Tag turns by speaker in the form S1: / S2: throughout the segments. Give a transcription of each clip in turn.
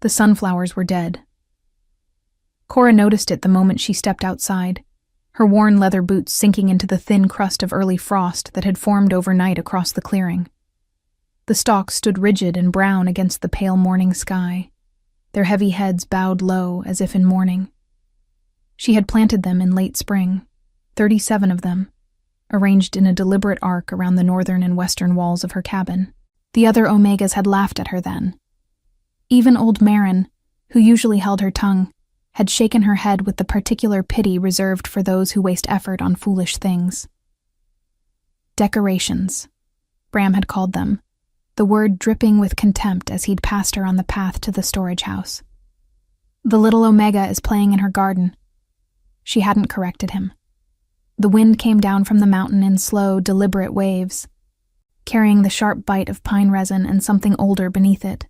S1: The sunflowers were dead. Cora noticed it the moment she stepped outside, her worn leather boots sinking into the thin crust of early frost that had formed overnight across the clearing. The stalks stood rigid and brown against the pale morning sky, their heavy heads bowed low as if in mourning. She had planted them in late spring, 37 of them, arranged in a deliberate arc around the northern and western walls of her cabin. The other Omegas had laughed at her then. Even old Marin, who usually held her tongue, had shaken her head with the particular pity reserved for those who waste effort on foolish things. Decorations, Bram had called them, the word dripping with contempt as he'd passed her on the path to the storage house. The little Omega is playing in her garden. She hadn't corrected him. The wind came down from the mountain in slow, deliberate waves, carrying the sharp bite of pine resin and something older beneath it.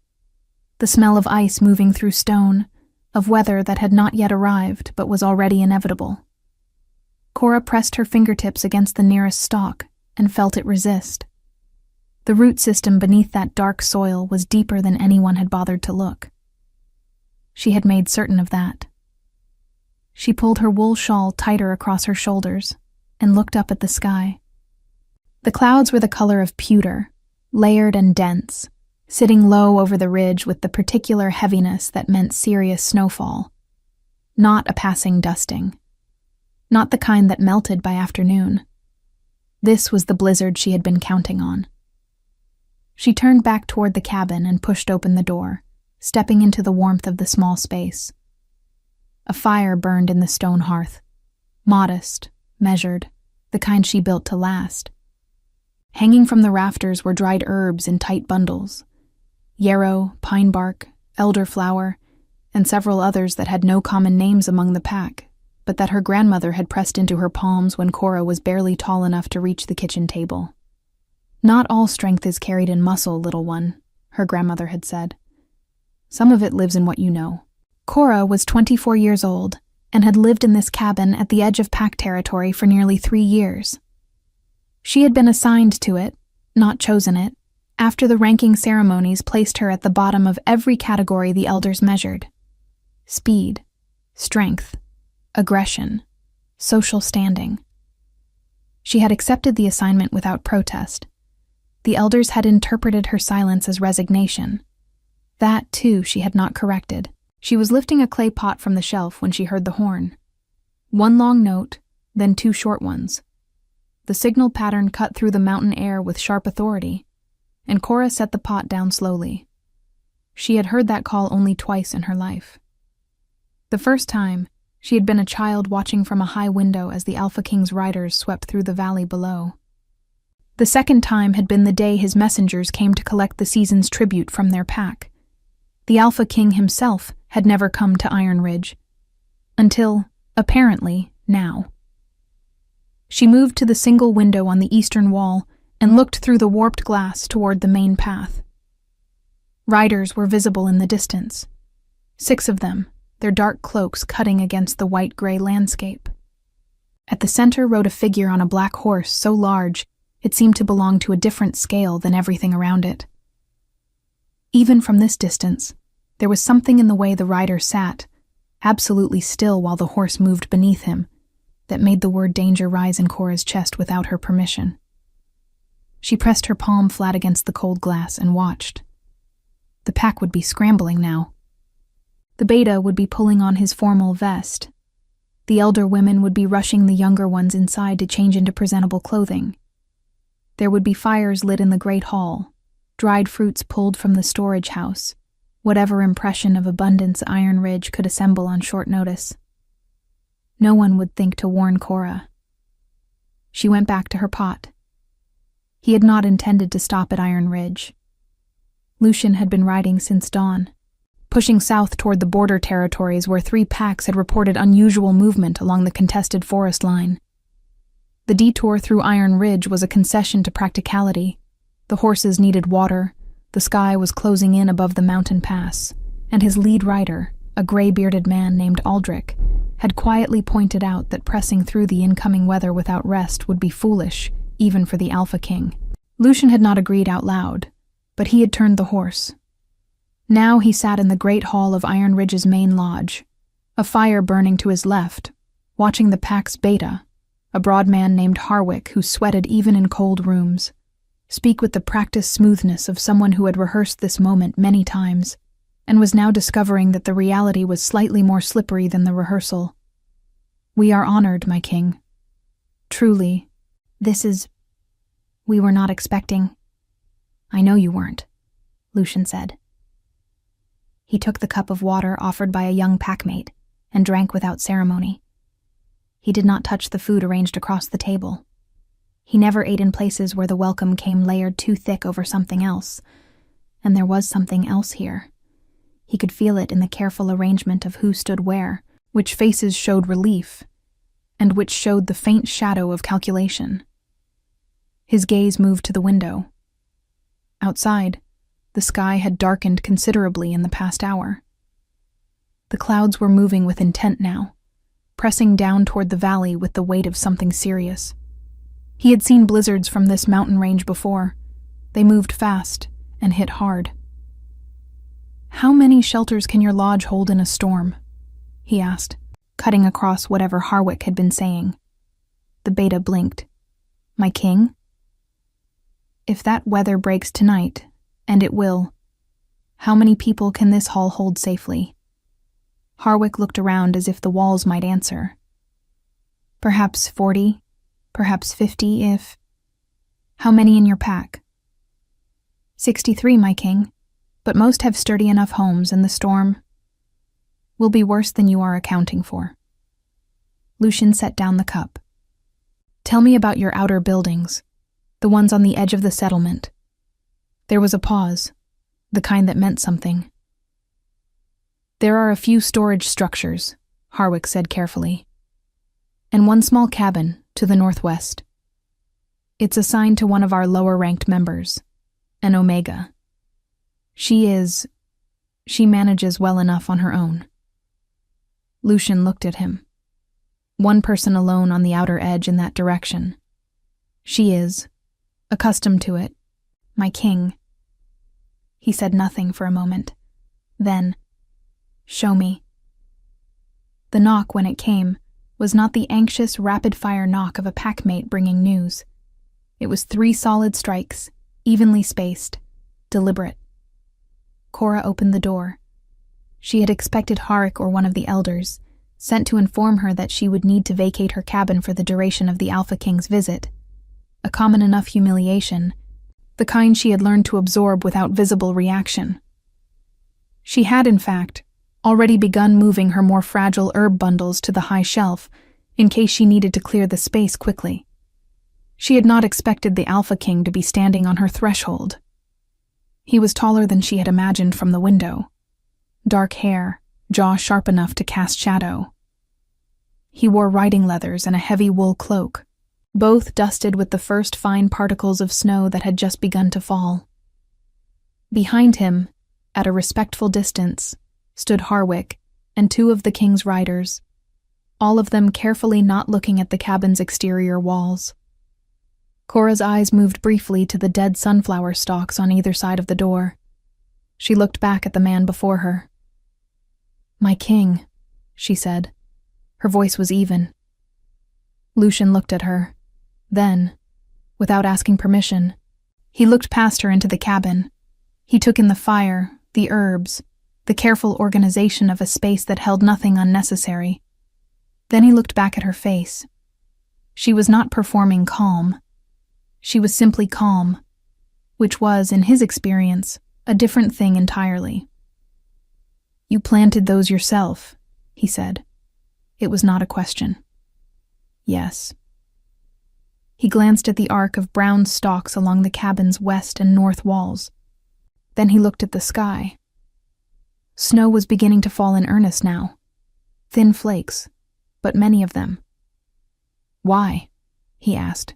S1: The smell of ice moving through stone, of weather that had not yet arrived but was already inevitable. Cora pressed her fingertips against the nearest stalk and felt it resist. The root system beneath that dark soil was deeper than anyone had bothered to look. She had made certain of that. She pulled her wool shawl tighter across her shoulders and looked up at the sky. The clouds were the color of pewter, layered and dense, sitting low over the ridge with the particular heaviness that meant serious snowfall. Not a passing dusting. Not the kind that melted by afternoon. This was the blizzard she had been counting on. She turned back toward the cabin and pushed open the door, stepping into the warmth of the small space. A fire burned in the stone hearth, modest, measured, the kind she built to last. Hanging from the rafters were dried herbs in tight bundles, yarrow, pine bark, elderflower, and several others that had no common names among the pack, but that her grandmother had pressed into her palms when Cora was barely tall enough to reach the kitchen table. "Not all strength is carried in muscle, little one," her grandmother had said. "Some of it lives in what you know." Cora was 24 years old and had lived in this cabin at the edge of pack territory for nearly 3 years. She had been assigned to it, not chosen it, after the ranking ceremonies placed her at the bottom of every category the elders measured: speed, strength, aggression, social standing. She had accepted the assignment without protest. The elders had interpreted her silence as resignation. That, too, she had not corrected. She was lifting a clay pot from the shelf when she heard the horn. One long note, then 2 short ones. The signal pattern cut through the mountain air with sharp authority, and Cora set the pot down slowly. She had heard that call only twice in her life. The first time, she had been a child watching from a high window as the AlphaKing's riders swept through the valley below. The second time had been the day his messengers came to collect the season's tribute from their pack. The AlphaKing himself had never come to Iron Ridge. Until, apparently, now. She moved to the single window on the eastern wall and looked through the warped glass toward the main path. Riders were visible in the distance. 6 of them, their dark cloaks cutting against the white-gray landscape. At the center rode a figure on a black horse so large it seemed to belong to a different scale than everything around it. Even from this distance, there was something in the way the rider sat, absolutely still while the horse moved beneath him, that made the word danger rise in Cora's chest without her permission. She pressed her palm flat against the cold glass and watched. The pack would be scrambling now. The beta would be pulling on his formal vest. The elder women would be rushing the younger ones inside to change into presentable clothing. There would be fires lit in the great hall, dried fruits pulled from the storage house, whatever impression of abundance Iron Ridge could assemble on short notice. No one would think to warn Cora. She went back to her pot. He had not intended to stop at Iron Ridge. Lucian had been riding since dawn, pushing south toward the border territories where 3 packs had reported unusual movement along the contested forest line. The detour through Iron Ridge was a concession to practicality. The horses needed water, the sky was closing in above the mountain pass, and his lead rider, a gray-bearded man named Aldrich, had quietly pointed out that pressing through the incoming weather without rest would be foolish, even for the AlphaKing. Lucian had not agreed out loud, but he had turned the horse. Now he sat in the great hall of Iron Ridge's main lodge, a fire burning to his left, watching the Pack's beta, a broad man named Harwick who sweated even in cold rooms, speak with the practiced smoothness of someone who had rehearsed this moment many times, and was now discovering that the reality was slightly more slippery than the rehearsal. "We are honored, my king. Truly, we were not expecting." "I know you weren't," Lucian said. He took the cup of water offered by a young packmate and drank without ceremony. He did not touch the food arranged across the table. He never ate in places where the welcome came layered too thick over something else, and there was something else here. He could feel it in the careful arrangement of who stood where, which faces showed relief, and which showed the faint shadow of calculation. His gaze moved to the window. Outside, the sky had darkened considerably in the past hour. The clouds were moving with intent now, pressing down toward the valley with the weight of something serious. He had seen blizzards from this mountain range before. They moved fast and hit hard. "How many shelters can your lodge hold in a storm?" he asked, cutting across whatever Harwick had been saying. The beta blinked. "My king? If that weather breaks tonight, and it will, how many people can this hall hold safely?" Harwick looked around as if the walls might answer. "Perhaps 40, perhaps 50 if—" "How many in your pack?" 63, my king, but most have sturdy enough homes, and the storm will be worse than you are accounting for." Lucian set down the cup. "Tell me about your outer buildings, the ones on the edge of the settlement." There was a pause, the kind that meant something. "There are a few storage structures," Harwick said carefully, "and one small cabin to the northwest. It's assigned to one of our lower-ranked members, an Omega. She manages well enough on her own." Lucian looked at him. One person alone on the outer edge in that direction. "She is accustomed to it, my king." He said nothing for a moment. Then, "Show me." The knock, when it came, was not the anxious, rapid-fire knock of a packmate bringing news. It was 3 solid strikes, evenly spaced, deliberate. Cora opened the door. She had expected Harwick or one of the elders, sent to inform her that she would need to vacate her cabin for the duration of the AlphaKing's visit. A common enough humiliation, the kind she had learned to absorb without visible reaction. She had, in fact, already begun moving her more fragile herb bundles to the high shelf in case she needed to clear the space quickly. She had not expected the AlphaKing to be standing on her threshold. He was taller than she had imagined from the window. Dark hair, jaw sharp enough to cast shadow. He wore riding leathers and a heavy wool cloak, both dusted with the first fine particles of snow that had just begun to fall. Behind him, at a respectful distance, stood Harwick and 2 of the king's riders, all of them carefully not looking at the cabin's exterior walls. Cora's eyes moved briefly to the dead sunflower stalks on either side of the door. She looked back at the man before her. "My king," she said. Her voice was even. Lucian looked at her. Then, without asking permission, he looked past her into the cabin. He took in the fire, the herbs, the careful organization of a space that held nothing unnecessary. Then he looked back at her face. She was not performing calm. She was simply calm, which was, in his experience, a different thing entirely. "You planted those yourself," he said. It was not a question. "Yes." He glanced at the arc of brown stalks along the cabin's west and north walls. Then he looked at the sky. Snow was beginning to fall in earnest now. Thin flakes, but many of them. "Why?" he asked.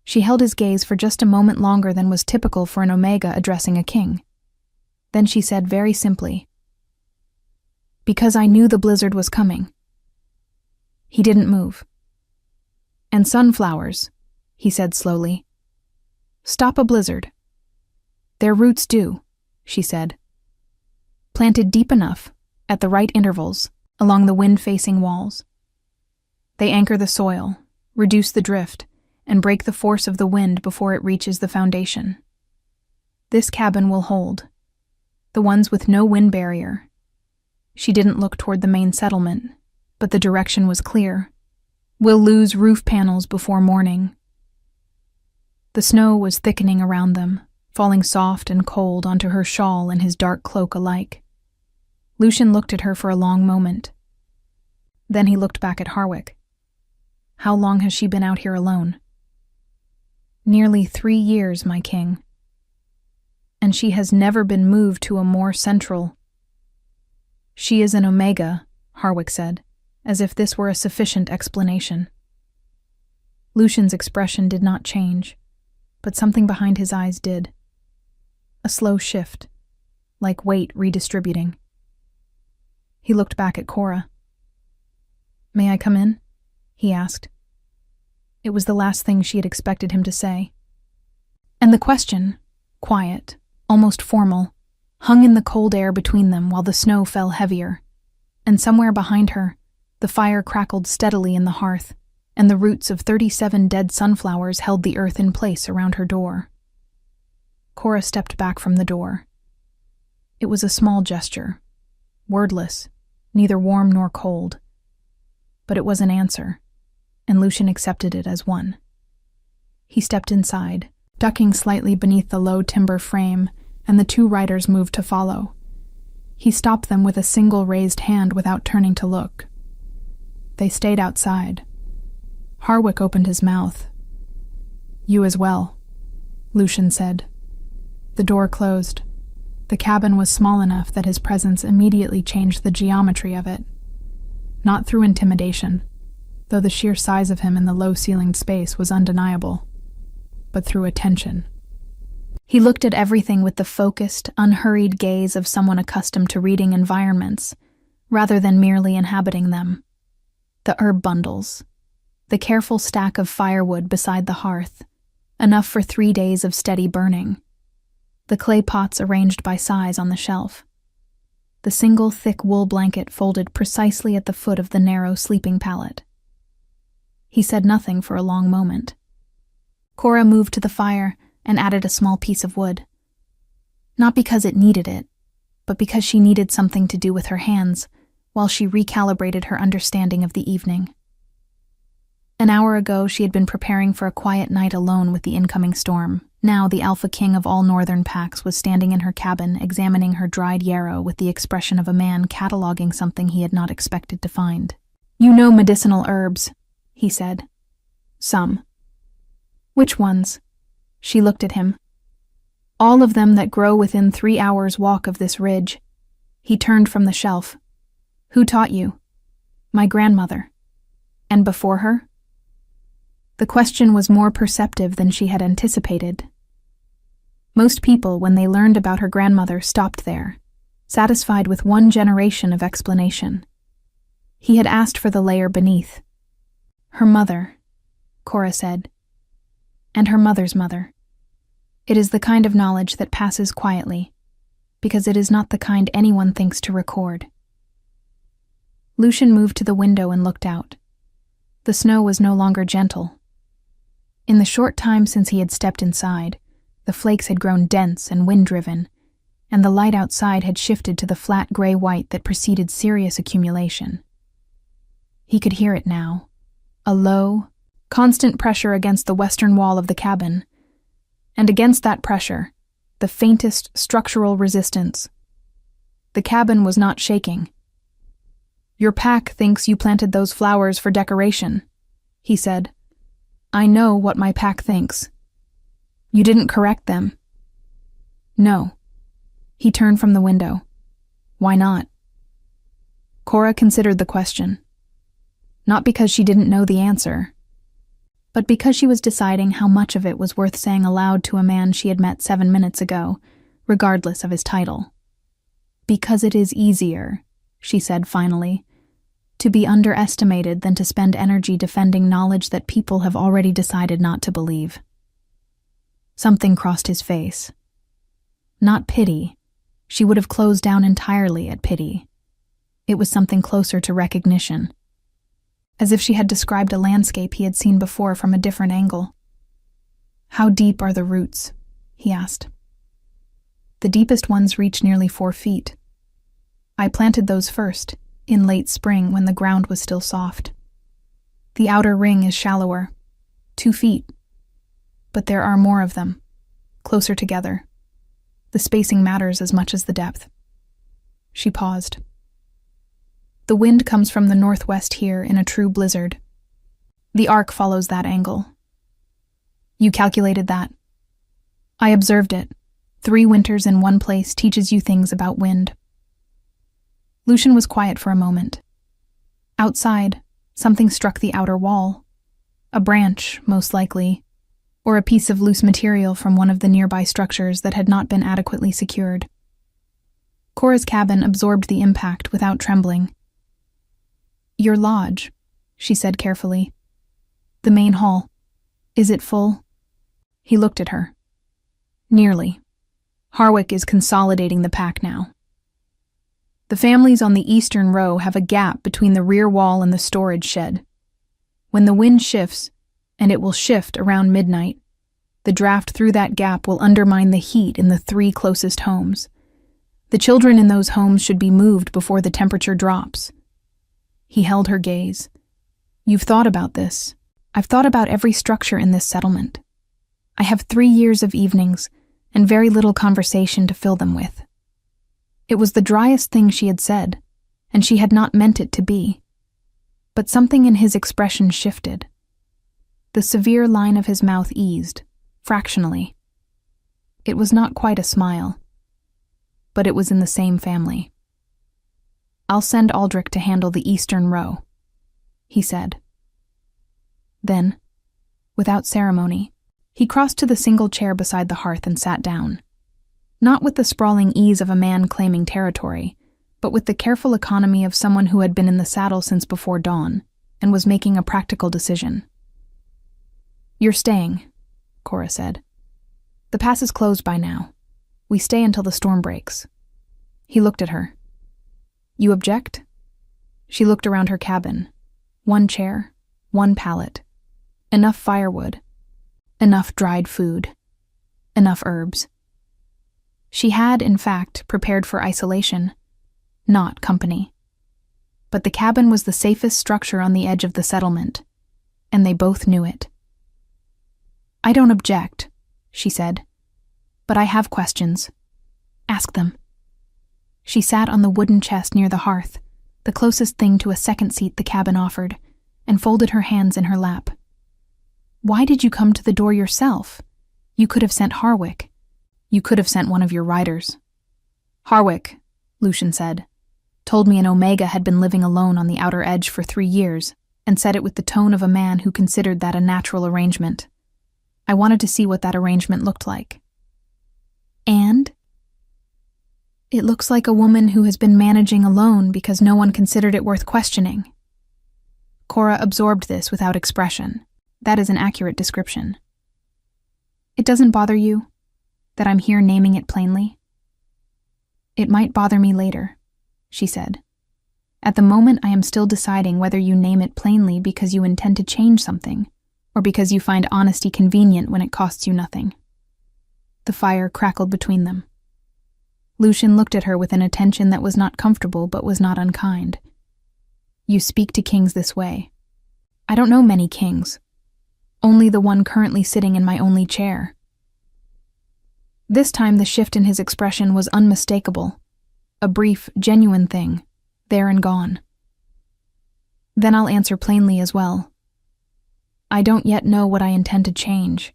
S1: She held his gaze for just a moment longer than was typical for an Omega addressing a king. Then she said very simply, "Because I knew the blizzard was coming." He didn't move. "And sunflowers," he said slowly, "stop a blizzard." "Their roots do," she said, planted deep enough, at the right intervals, along the wind-facing walls. They anchor the soil, reduce the drift, and break the force of the wind before it reaches the foundation. This cabin will hold. The ones with no wind barrier. She didn't look toward the main settlement, but the direction was clear. We'll lose roof panels before morning. The snow was thickening around them, falling soft and cold onto her shawl and his dark cloak alike. Lucian looked at her for a long moment. Then he looked back at Harwick. How long has she been out here alone? Nearly 3 years, my king. And she has never been moved to a more central. She is an Omega, Harwick said, as if this were a sufficient explanation. Lucian's expression did not change, but something behind his eyes did. A slow shift, like weight redistributing. He looked back at Cora. "May I come in?" he asked. It was the last thing she had expected him to say. And the question, quiet, almost formal, hung in the cold air between them while the snow fell heavier. And somewhere behind her, the fire crackled steadily in the hearth, and the roots of 37 dead sunflowers held the earth in place around her door. Cora stepped back from the door. It was a small gesture, wordless, neither warm nor cold. But it was an answer, and Lucian accepted it as one. He stepped inside, ducking slightly beneath the low timber frame, and the 2 riders moved to follow. He stopped them with a single raised hand without turning to look. They stayed outside. Harwick opened his mouth. "You as well," Lucian said. The door closed. The cabin was small enough that his presence immediately changed the geometry of it. Not through intimidation, though the sheer size of him in the low-ceilinged space was undeniable, but through attention. He looked at everything with the focused, unhurried gaze of someone accustomed to reading environments, rather than merely inhabiting them. The herb bundles, the careful stack of firewood beside the hearth, enough for 3 days of steady burning. The clay pots arranged by size on the shelf. The single thick wool blanket folded precisely at the foot of the narrow sleeping pallet. He said nothing for a long moment. Cora moved to the fire and added a small piece of wood. Not because it needed it, but because she needed something to do with her hands while she recalibrated her understanding of the evening. An hour ago, she had been preparing for a quiet night alone with the incoming storm. Now, the Alpha King of all northern packs was standing in her cabin, examining her dried yarrow with the expression of a man cataloging something he had not expected to find. "You know medicinal herbs," he said. "Some." "Which ones?" She looked at him. "All of them that grow within 3 hours' walk of this ridge." He turned from the shelf. "Who taught you?" "My grandmother." "And before her?" The question was more perceptive than she had anticipated. Most people, when they learned about her grandmother, stopped there, satisfied with 1 generation of explanation. He had asked for the layer beneath. "Her mother," Cora said. "And her mother's mother. It is the kind of knowledge that passes quietly, because it is not the kind anyone thinks to record." Lucian moved to the window and looked out. The snow was no longer gentle. In the short time since he had stepped inside, the flakes had grown dense and wind-driven, and the light outside had shifted to the flat gray-white that preceded serious accumulation. He could hear it now, a low, constant pressure against the western wall of the cabin, and against that pressure, the faintest structural resistance. The cabin was not shaking. "Your pack thinks you planted those flowers for decoration," he said. "I know what my pack thinks. You didn't correct them." "No." He turned from the window. "Why not?" Cora considered the question. Not because she didn't know the answer, but because she was deciding how much of it was worth saying aloud to a man she had met 7 minutes ago, regardless of his title. "Because it is easier," she said finally, "to be underestimated than to spend energy defending knowledge that people have already decided not to believe." Something crossed his face. Not pity. she would have closed down entirely at pity. It was something closer to recognition, as if she had described a landscape he had seen before from a different angle. "How deep are the roots?" he asked. "The deepest ones reach nearly 4 feet. I planted those first, in late spring when the ground was still soft. The outer ring is shallower, 2 feet, but there are more of them, closer together. The spacing matters as much as the depth." She paused. "The wind comes from the northwest here in a true blizzard. The arc follows that angle." "You calculated that?" "I observed it. 3 winters in one place teaches you things about wind." Lucian was quiet for a moment. Outside, something struck the outer wall. A branch, most likely, or a piece of loose material from one of the nearby structures that had not been adequately secured. Cora's cabin absorbed the impact without trembling. "Your lodge," she said carefully. "The main hall. Is it full?" He looked at her. "Nearly. Harwick is consolidating the pack now. The families on the eastern row have a gap between the rear wall and the storage shed. When the wind shifts, and it will shift around midnight, the draft through that gap will undermine the heat in the 3 closest homes. The children in those homes should be moved before the temperature drops." He held her gaze. "You've thought about this. I've thought about every structure in this settlement. I have 3 years of evenings and very little conversation to fill them with." It was the driest thing she had said, and she had not meant it to be. But something in his expression shifted. The severe line of his mouth eased, fractionally. It was not quite a smile, but it was in the same family. "I'll send Aldrich to handle the eastern row," he said. Then, without ceremony, he crossed to the single chair beside the hearth and sat down. Not with the sprawling ease of a man claiming territory, but with the careful economy of someone who had been in the saddle since before dawn and was making a practical decision. "You're staying," Cora said. "The pass is closed by now. We stay until the storm breaks." He looked at her. "You object?" She looked around her cabin. 1 chair, 1 pallet. Enough firewood. Enough dried food. Enough herbs. She had, in fact, prepared for isolation, not company. But the cabin was the safest structure on the edge of the settlement, and they both knew it. "I don't object," she said, "but I have questions. Ask them." She sat on the wooden chest near the hearth, the closest thing to a second seat the cabin offered, and folded her hands in her lap. "Why did you come to the door yourself? You could have sent Harwick. You could have sent one of your riders." "Harwick," Lucian said, "told me an Omega had been living alone on the outer edge for 3 years, and said it with the tone of a man who considered that a natural arrangement. I wanted to see what that arrangement looked like." "And?" "It looks like a woman who has been managing alone because no one considered it worth questioning." Cora absorbed this without expression. That is an accurate description. "It doesn't bother you that I'm here naming it plainly?" "It might bother me later," she said. "At the moment I am still deciding whether you name it plainly because you intend to change something, or because you find honesty convenient when it costs you nothing." The fire crackled between them. Lucian looked at her with an attention that was not comfortable but was not unkind. "You speak to kings this way. I don't know many kings. Only the one currently sitting in my only chair." This time the shift in his expression was unmistakable. A brief, genuine thing, there and gone. "Then I'll answer plainly as well. I don't yet know what I intend to change.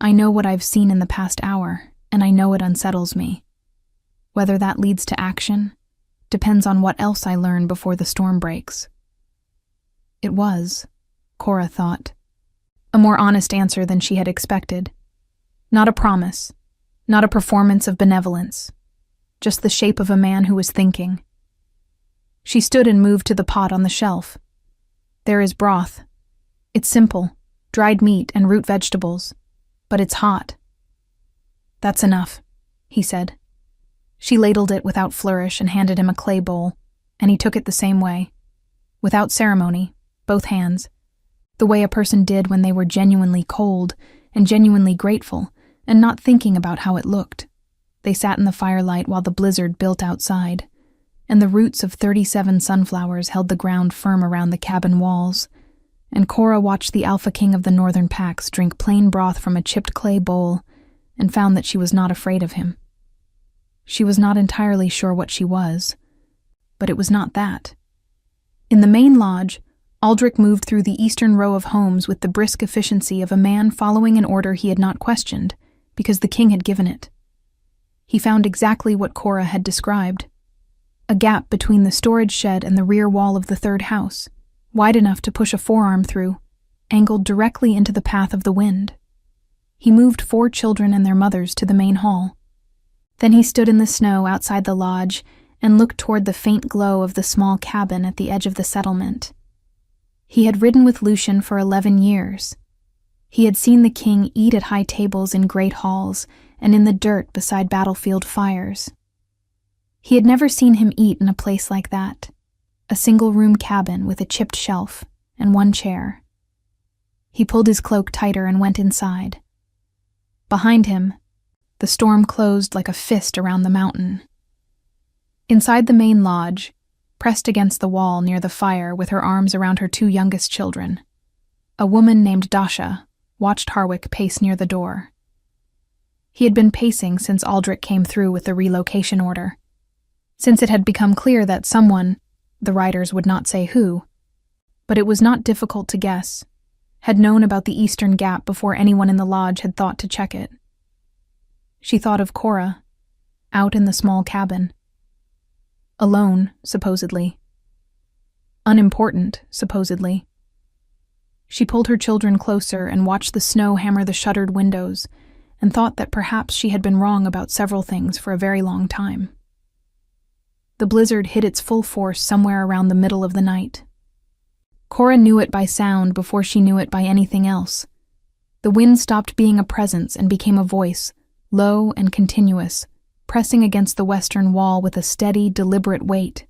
S1: I know what I've seen in the past hour, and I know it unsettles me. Whether that leads to action depends on what else I learn before the storm breaks." It was, Cora thought, a more honest answer than she had expected. Not a promise, not a performance of benevolence, just the shape of a man who was thinking. She stood and moved to the pot on the shelf. "There is broth. It's simple, dried meat and root vegetables, but it's hot." "That's enough," he said. She ladled it without flourish and handed him a clay bowl, and he took it the same way, without ceremony, both hands, the way a person did when they were genuinely cold and genuinely grateful and not thinking about how it looked. They sat in the firelight while the blizzard built outside, and the roots of 37 sunflowers held the ground firm around the cabin walls, and Cora watched the Alpha King of the Northern Packs drink plain broth from a chipped clay bowl and found that she was not afraid of him. She was not entirely sure what she was, but it was not that. In the main lodge, Aldrich moved through the eastern row of homes with the brisk efficiency of a man following an order he had not questioned, because the king had given it. He found exactly what Cora had described: a gap between the storage shed and the rear wall of the third house, wide enough to push a forearm through, angled directly into the path of the wind. He moved 4 children and their mothers to the main hall. Then he stood in the snow outside the lodge and looked toward the faint glow of the small cabin at the edge of the settlement. He had ridden with Lucian for 11 years. He had seen the king eat at high tables in great halls and in the dirt beside battlefield fires. He had never seen him eat in a place like that, a single-room cabin with a chipped shelf and 1 chair. He pulled his cloak tighter and went inside. Behind him, the storm closed like a fist around the mountain. Inside the main lodge, pressed against the wall near the fire with her arms around her 2 youngest children, a woman named Dasha watched Harwick pace near the door. He had been pacing since Aldrich came through with the relocation order, since it had become clear that someone, the writers would not say who, but it was not difficult to guess, had known about the eastern gap before anyone in the lodge had thought to check it. She thought of Cora, out in the small cabin. Alone, supposedly. Unimportant, supposedly. She pulled her children closer and watched the snow hammer the shuttered windows, and thought that perhaps she had been wrong about several things for a very long time. The blizzard hit its full force somewhere around the middle of the night. Cora knew it by sound before she knew it by anything else. The wind stopped being a presence and became a voice, low and continuous, pressing against the western wall with a steady, deliberate weight.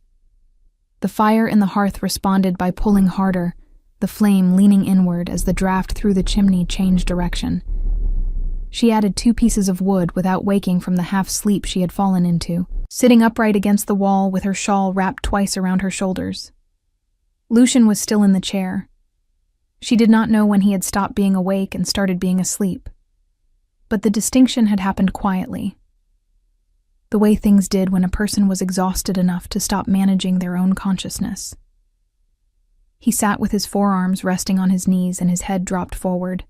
S1: The fire in the hearth responded by pulling harder, the flame leaning inward as the draft through the chimney changed direction. She added 2 pieces of wood without waking from the half-sleep she had fallen into, sitting upright against the wall with her shawl wrapped twice around her shoulders. Lucian was still in the chair. She did not know when he had stopped being awake and started being asleep. But the distinction had happened quietly, the way things did when a person was exhausted enough to stop managing their own consciousness. He sat with his forearms resting on his knees and his head dropped forward,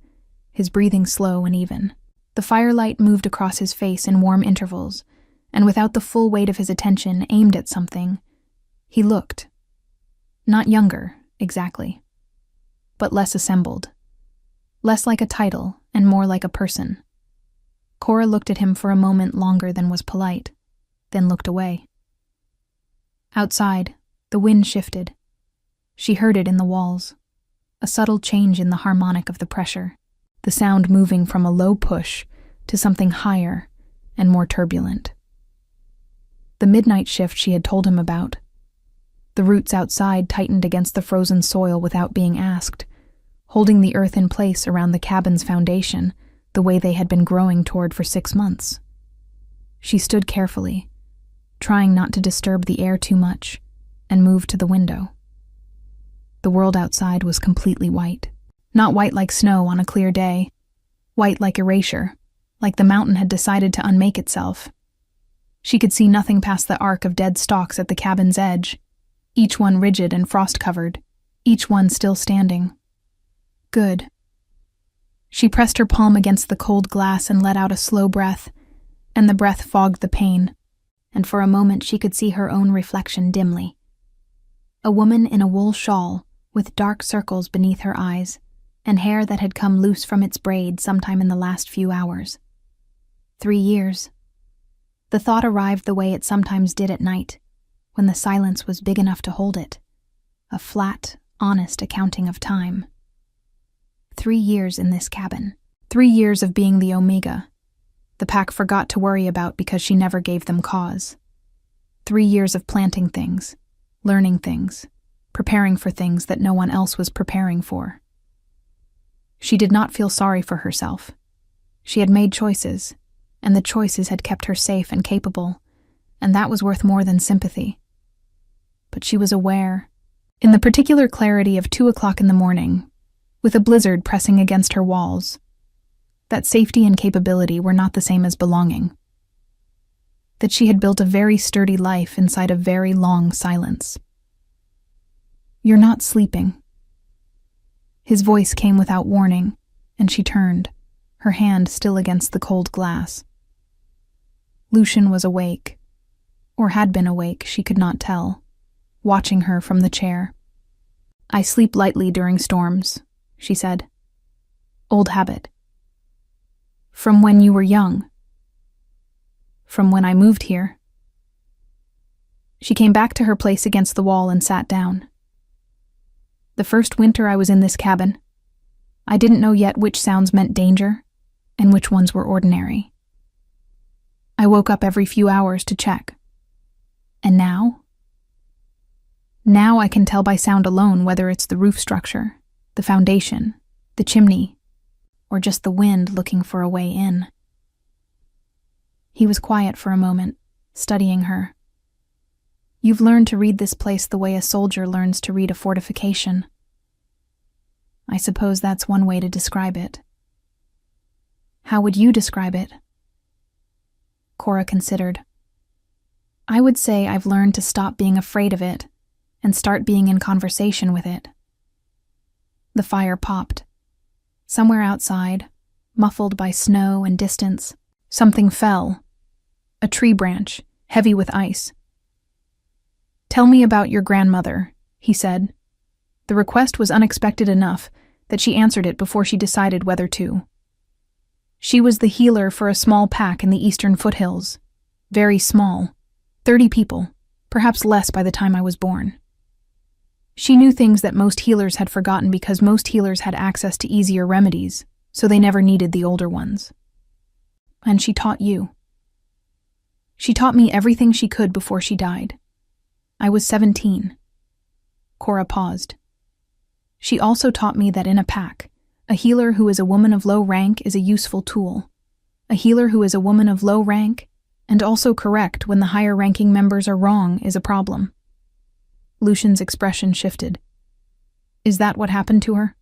S1: his breathing slow and even. The firelight moved across his face in warm intervals, and without the full weight of his attention aimed at something, he looked. Not younger, exactly, but less assembled. Less like a title and more like a person. Cora looked at him for a moment longer than was polite, then looked away. Outside, the wind shifted. She heard it in the walls, a subtle change in the harmonic of the pressure, the sound moving from a low push to something higher and more turbulent. The midnight shift she had told him about. The roots outside tightened against the frozen soil without being asked, holding the earth in place around the cabin's foundation, the way they had been growing toward for 6 months. She stood carefully, trying not to disturb the air too much, and moved to the window. The world outside was completely white. Not white like snow on a clear day, white like erasure, like the mountain had decided to unmake itself. She could see nothing past the arc of dead stalks at the cabin's edge, each one rigid and frost-covered, each one still standing. Good. She pressed her palm against the cold glass and let out a slow breath, and the breath fogged the pain, and for a moment she could see her own reflection dimly. A woman in a wool shawl, with dark circles beneath her eyes, and hair that had come loose from its braid sometime in the last few hours. 3 years. The thought arrived the way it sometimes did at night, when the silence was big enough to hold it. A flat, honest accounting of time. 3 years in this cabin. 3 years of being the Omega. the pack forgot to worry about because she never gave them cause. 3 years of planting things, learning things, preparing for things that no one else was preparing for. She did not feel sorry for herself. She had made choices, and the choices had kept her safe and capable, and that was worth more than sympathy. But she was aware, in the particular clarity of 2 o'clock in the morning, with a blizzard pressing against her walls, that safety and capability were not the same as belonging. That she had built a very sturdy life inside a very long silence. "You're not sleeping." His voice came without warning, and she turned, her hand still against the cold glass. Lucian was awake, or had been awake, she could not tell, watching her from the chair. "I sleep lightly during storms," she said. "Old habit." "From when you were young?" "From when I moved here." She came back to her place against the wall and sat down. "The first winter I was in this cabin, I didn't know yet which sounds meant danger and which ones were ordinary. I woke up every few hours to check. And now? Now I can tell by sound alone whether it's the roof structure, the foundation, the chimney, or just the wind looking for a way in." He was quiet for a moment, studying her. "You've learned to read this place the way a soldier learns to read a fortification." "I suppose that's one way to describe it." "How would you describe it?" Cora considered. "I would say I've learned to stop being afraid of it and start being in conversation with it." The fire popped. Somewhere outside, muffled by snow and distance, something fell. A tree branch, heavy with ice. "Tell me about your grandmother," he said. The request was unexpected enough that she answered it before she decided whether to. "She was the healer for a small pack in the eastern foothills. Very small. 30 people, perhaps less by the time I was born. She knew things that most healers had forgotten because most healers had access to easier remedies, so they never needed the older ones. And she taught you. She taught me everything she could before she died. I was 17. Cora paused. "She also taught me that in a pack, a healer who is a woman of low rank is a useful tool. A healer who is a woman of low rank, and also correct when the higher-ranking members are wrong, is a problem." Lucian's expression shifted. "Is that what happened to her?"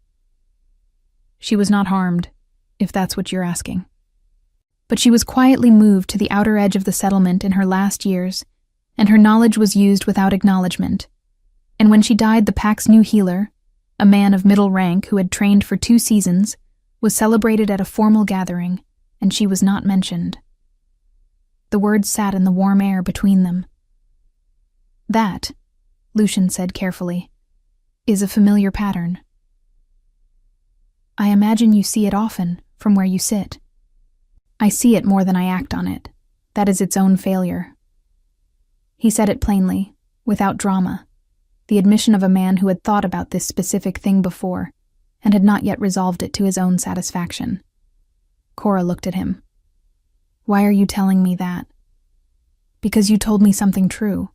S1: "She was not harmed, if that's what you're asking. But she was quietly moved to the outer edge of the settlement in her last years, and her knowledge was used without acknowledgement. And when she died, the pack's new healer, a man of middle rank who had trained for 2 seasons, was celebrated at a formal gathering, and she was not mentioned." The words sat in the warm air between them. "That," Lucian said carefully, "is a familiar pattern. I imagine you see it often, from where you sit." "I see it more than I act on it. That is its own failure." He said it plainly, without drama, the admission of a man who had thought about this specific thing before, and had not yet resolved it to his own satisfaction. Cora looked at him. "Why are you telling me that?" "Because you told me something true.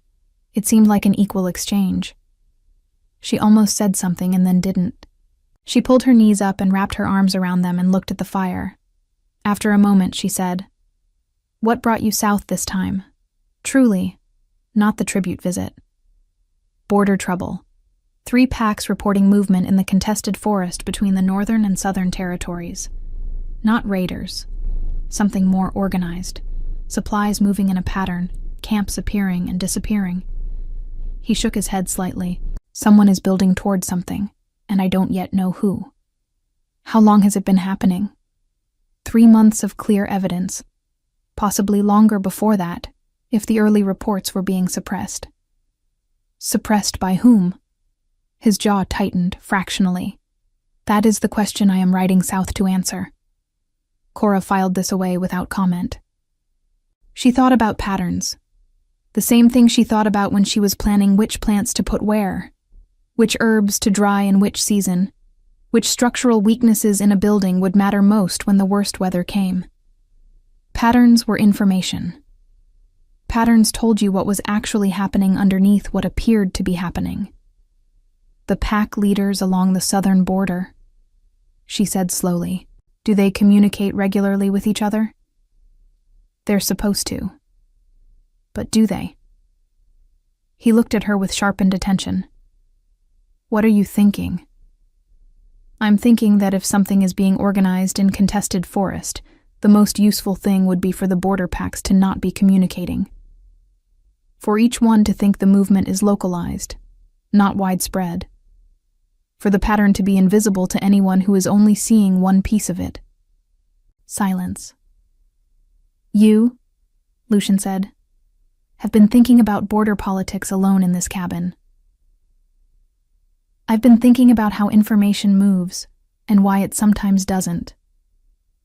S1: It seemed like an equal exchange." She almost said something and then didn't. She pulled her knees up and wrapped her arms around them and looked at the fire. After a moment, she said, "What brought you south this time? Truly, not the tribute visit." "Border trouble. 3 packs reporting movement in the contested forest between the northern and southern territories. Not raiders. Something more organized. Supplies moving in a pattern, camps appearing and disappearing." He shook his head slightly. "Someone is building toward something, and I don't yet know who." "How long has it been happening?" 3 months of clear evidence. Possibly longer before that, if the early reports were being suppressed. Suppressed by whom? His jaw tightened fractionally. "That is the question I am riding south to answer." Cora filed this away without comment. She thought about patterns. The same thing she thought about when she was planning which plants to put where, which herbs to dry in which season, which structural weaknesses in a building would matter most when the worst weather came. Patterns were information. Patterns told you what was actually happening underneath what appeared to be happening. The pack leaders along the southern border, she said slowly, do they communicate regularly with each other? They're supposed to. But do they? He looked at her with sharpened attention. What are you thinking? I'm thinking that if something is being organized in contested forest, the most useful thing would be for the border packs to not be communicating. For each one to think the movement is localized, not widespread. For the pattern to be invisible to anyone who is only seeing one piece of it. Silence. You, Lucian said, have been thinking about border politics alone in this cabin. I've been thinking about how information moves and why it sometimes doesn't.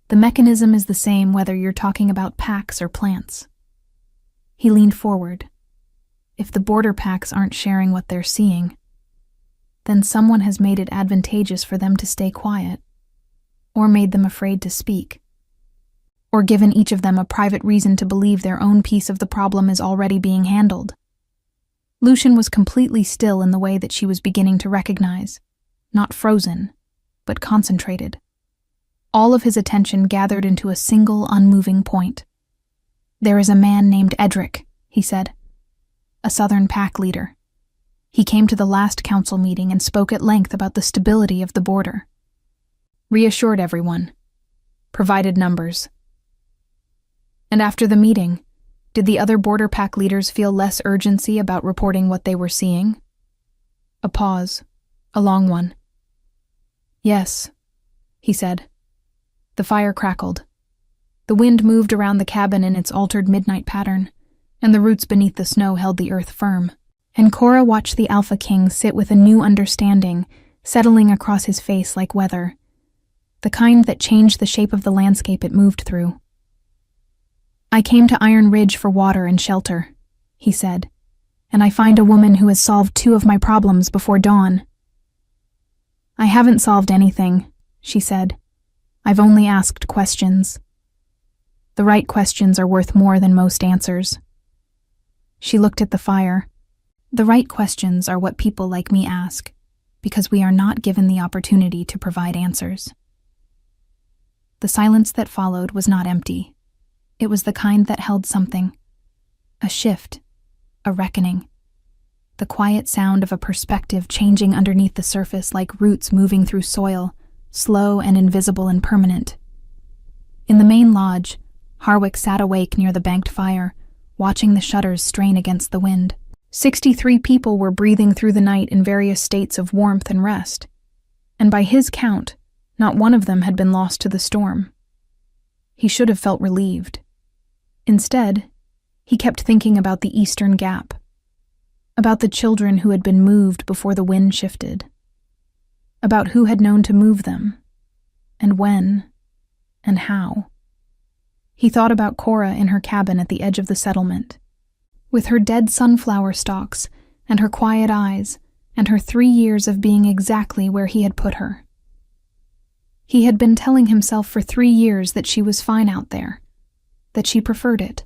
S1: The mechanism is the same whether you're talking about packs or plants. He leaned forward. If the border packs aren't sharing what they're seeing, then someone has made it advantageous for them to stay quiet, or made them afraid to speak, or given each of them a private reason to believe their own piece of the problem is already being handled. Lucian was completely still in the way that she was beginning to recognize, not frozen, but concentrated. All of his attention gathered into a single unmoving point. There is a man named Edric, he said, a southern pack leader. He came to the last council meeting and spoke at length about the stability of the border. Reassured everyone. Provided numbers. And after the meeting, did the other border pack leaders feel less urgency about reporting what they were seeing? A pause. A long one. Yes, he said. The fire crackled. The wind moved around the cabin in its altered midnight pattern, and the roots beneath the snow held the earth firm. And Cora watched the Alpha King sit with a new understanding settling across his face like weather, the kind that changed the shape of the landscape it moved through. I came to Iron Ridge for water and shelter, he said, and I find a woman who has solved 2 of my problems before dawn. I haven't solved anything, she said. I've only asked questions. The right questions are worth more than most answers. She looked at the fire. The right questions are what people like me ask, because we are not given the opportunity to provide answers. The silence that followed was not empty. It was the kind that held something. A shift, a reckoning. The quiet sound of a perspective changing underneath the surface like roots moving through soil, slow and invisible and permanent. In the main lodge, Harwick sat awake near the banked fire, watching the shutters strain against the wind. 63 people were breathing through the night in various states of warmth and rest, and by his count, not one of them had been lost to the storm. He should have felt relieved. Instead, he kept thinking about the Eastern Gap, about the children who had been moved before the wind shifted, about who had known to move them, and when, and how. He thought about Cora in her cabin at the edge of the settlement, with her dead sunflower stalks, and her quiet eyes, and her 3 years of being exactly where he had put her. He had been telling himself for 3 years that she was fine out there, that she preferred it,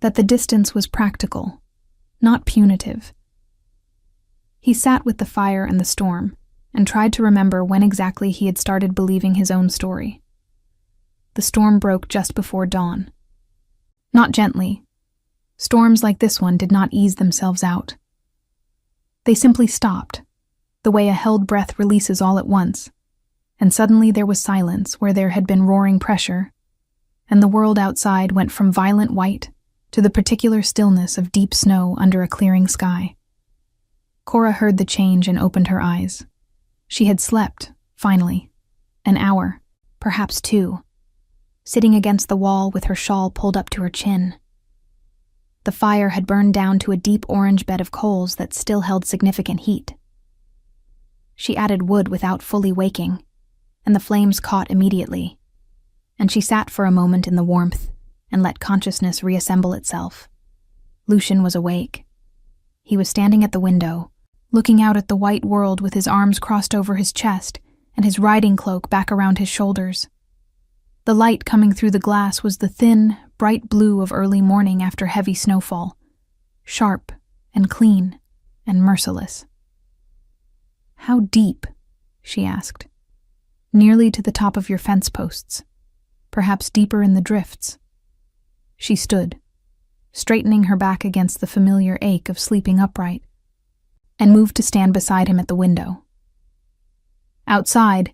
S1: that the distance was practical, not punitive. He sat with the fire and the storm, and tried to remember when exactly he had started believing his own story. The storm broke just before dawn. Not gently. Storms like this one did not ease themselves out. They simply stopped, the way a held breath releases all at once, and suddenly there was silence where there had been roaring pressure, and the world outside went from violent white to the particular stillness of deep snow under a clearing sky. Cora heard the change and opened her eyes. She had slept, finally, an hour, perhaps 2, sitting against the wall with her shawl pulled up to her chin. The fire had burned down to a deep orange bed of coals that still held significant heat. She added wood without fully waking, and the flames caught immediately, and she sat for a moment in the warmth and let consciousness reassemble itself. Lucian was awake. He was standing at the window, looking out at the white world with his arms crossed over his chest and his riding cloak back around his shoulders. The light coming through the glass was the thin, bright blue of early morning after heavy snowfall, sharp and clean and merciless. "How deep?" she asked. "Nearly to the top of your fence posts, perhaps deeper in the drifts." She stood, straightening her back against the familiar ache of sleeping upright, and moved to stand beside him at the window. Outside,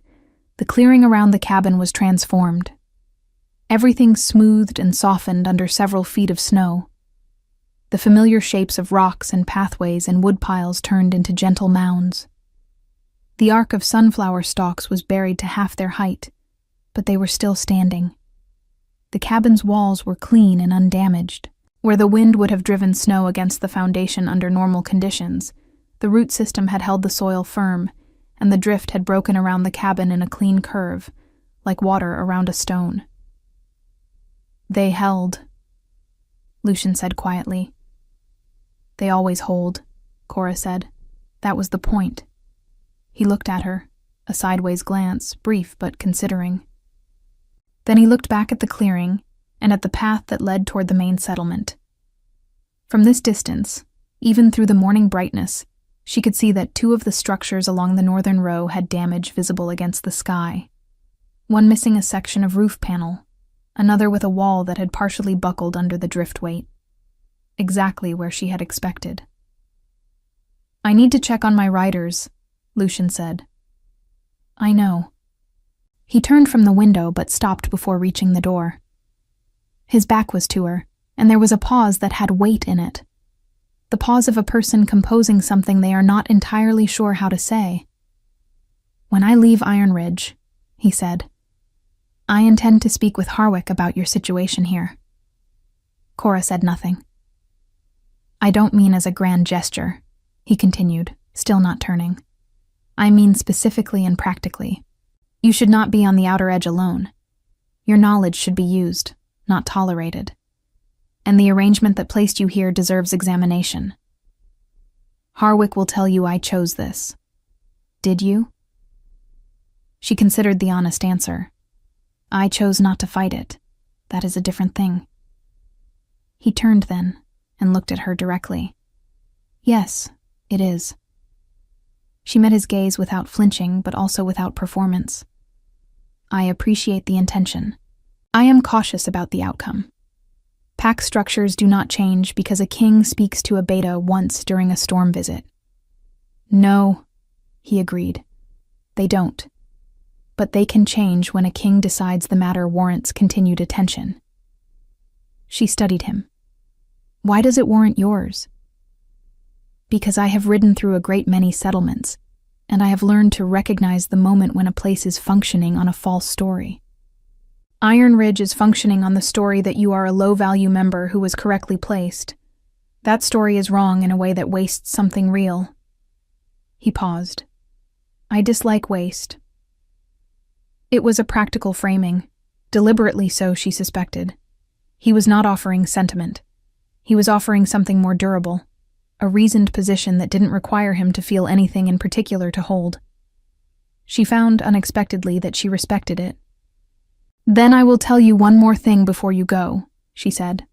S1: the clearing around the cabin was transformed. Everything smoothed and softened under several feet of snow. The familiar shapes of rocks and pathways and woodpiles turned into gentle mounds. The arc of sunflower stalks was buried to half their height, but they were still standing. The cabin's walls were clean and undamaged. Where the wind would have driven snow against the foundation under normal conditions, the root system had held the soil firm, and the drift had broken around the cabin in a clean curve, like water around a stone. "They held," Lucian said quietly. "They always hold," Cora said. "That was the point." He looked at her, a sideways glance, brief but considering. Then he looked back at the clearing and at the path that led toward the main settlement. From this distance, even through the morning brightness, she could see that 2 of the structures along the northern row had damage visible against the sky. One missing a section of roof panel, another with a wall that had partially buckled under the drift weight. Exactly where she had expected. "I need to check on my riders," Lucian said. "I know." He turned from the window but stopped before reaching the door. His back was to her, and there was a pause that had weight in it. The pause of a person composing something they are not entirely sure how to say. "When I leave Iron Ridge," he said, "I intend to speak with Harwick about your situation here." Cora said nothing. "I don't mean as a grand gesture," he continued, still not turning. "I mean specifically and practically. You should not be on the outer edge alone. Your knowledge should be used, not tolerated. And the arrangement that placed you here deserves examination. Harwick will tell you I chose this. Did you?" She considered the honest answer. "I chose not to fight it. That is a different thing." He turned then and looked at her directly. "Yes, it is." She met his gaze without flinching, but also without performance. "I appreciate the intention. I am cautious about the outcome. Pack structures do not change because a king speaks to a beta once during a storm visit." "No," he agreed. "They don't. But they can change when a king decides the matter warrants continued attention." She studied him. "Why does it warrant yours?" "Because I have ridden through a great many settlements, and I have learned to recognize the moment when a place is functioning on a false story. Iron Ridge is functioning on the story that you are a low-value member who was correctly placed. That story is wrong in a way that wastes something real." He paused. "I dislike waste." It was a practical framing, deliberately so, she suspected. He was not offering sentiment. He was offering something more durable, a reasoned position that didn't require him to feel anything in particular to hold. She found unexpectedly that she respected it. "Then I will tell you one more thing before you go," she said.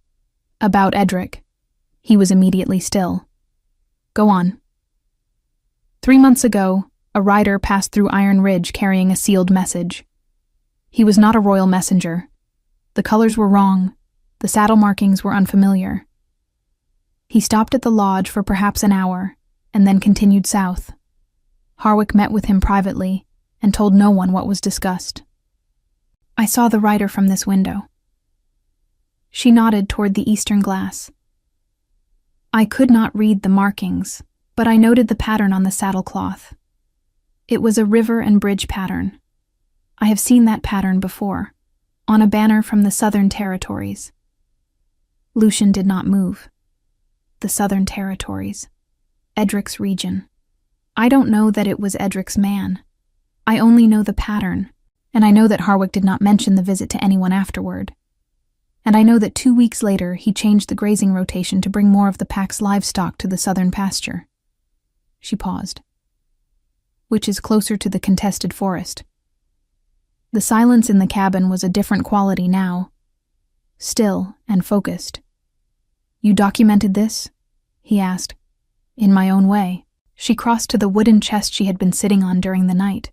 S1: "About Edric." He was immediately still. "Go on." 3 months ago, a rider passed through Iron Ridge carrying a sealed message. He was not a royal messenger. The colors were wrong. The saddle markings were unfamiliar. He stopped at the lodge for perhaps an hour, and then continued south. Harwick met with him privately, and told no one what was discussed. "I saw the rider from this window." She nodded toward the eastern glass. "I could not read the markings, but I noted the pattern on the saddlecloth. It was a river and bridge pattern. I have seen that pattern before, on a banner from the Southern Territories." Lucian did not move. The Southern Territories. Edric's region. "I don't know that it was Edric's man. I only know the pattern, and I know that Harwick did not mention the visit to anyone afterward. And I know that 2 weeks later he changed the grazing rotation to bring more of the pack's livestock to the southern pasture." She paused. "Which is closer to the contested forest." The silence in the cabin was a different quality now, still and focused. "You documented this?" he asked. "In my own way." She crossed to the wooden chest she had been sitting on during the night,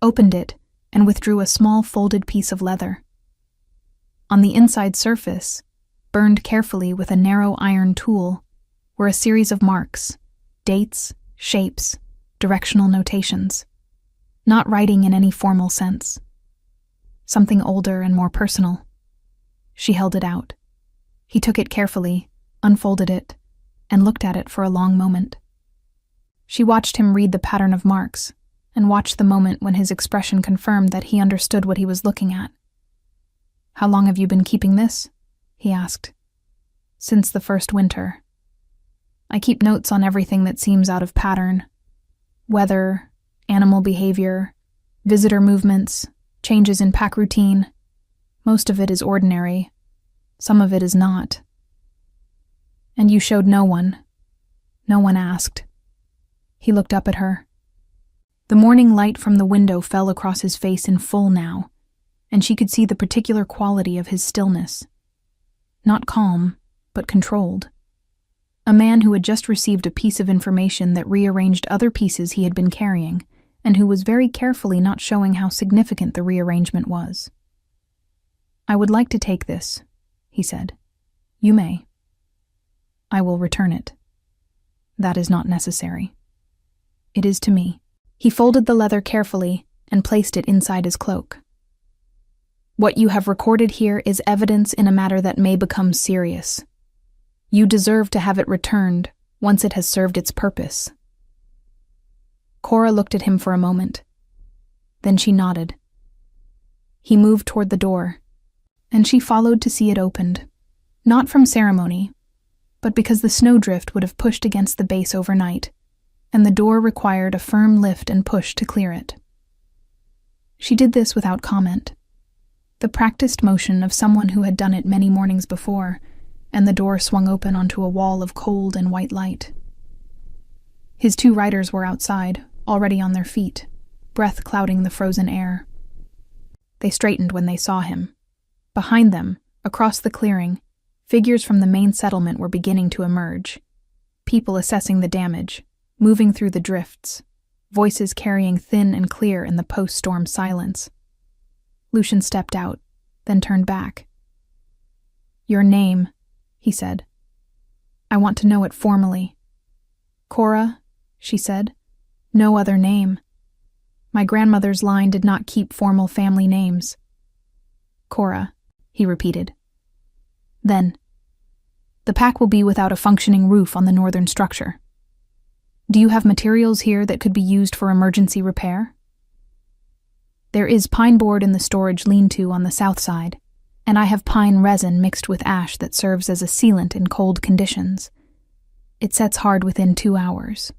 S1: opened it, and withdrew a small folded piece of leather. On the inside surface, burned carefully with a narrow iron tool, were a series of marks, dates, shapes, directional notations. Not writing in any formal sense. Something older and more personal. She held it out. He took it carefully, unfolded it, and looked at it for a long moment. She watched him read the pattern of marks, and watched the moment when his expression confirmed that he understood what he was looking at. "How long have you been keeping this?" he asked. "Since the first winter. I keep notes on everything that seems out of pattern. Weather, animal behavior, visitor movements, changes in pack routine. Most of it is ordinary. Some of it is not. And you showed no one. No one asked." He looked up at her. The morning light from the window fell across his face in full now, and she could see the particular quality of his stillness. Not calm, but controlled. A man who had just received a piece of information that rearranged other pieces he had been carrying, and who was very carefully not showing how significant the rearrangement was. "I would like to take this," he said. "You may." "I will return it." "That is not necessary." "It is to me." He folded the leather carefully and placed it inside his cloak. "What you have recorded here is evidence in a matter that may become serious. You deserve to have it returned once it has served its purpose." Cora looked at him for a moment. Then she nodded. He moved toward the door, and she followed to see it opened, not from ceremony, but because the snowdrift would have pushed against the base overnight, and the door required a firm lift and push to clear it. She did this without comment, the practiced motion of someone who had done it many mornings before, and the door swung open onto a wall of cold and white light. His two riders were outside, already on their feet, breath clouding the frozen air. They straightened when they saw him. Behind them, across the clearing, figures from the main settlement were beginning to emerge. People assessing the damage, moving through the drifts, voices carrying thin and clear in the post-storm silence. Lucian stepped out, then turned back. "Your name," he said. "I want to know it formally." "Cora," she said. "No other name. My grandmother's line did not keep formal family names." "Cora," he repeated. Then, "The pack will be without a functioning roof on the northern structure. Do you have materials here that could be used for emergency repair?" "There is pine board in the storage lean-to on the south side, and I have pine resin mixed with ash that serves as a sealant in cold conditions. It sets hard within 2 hours."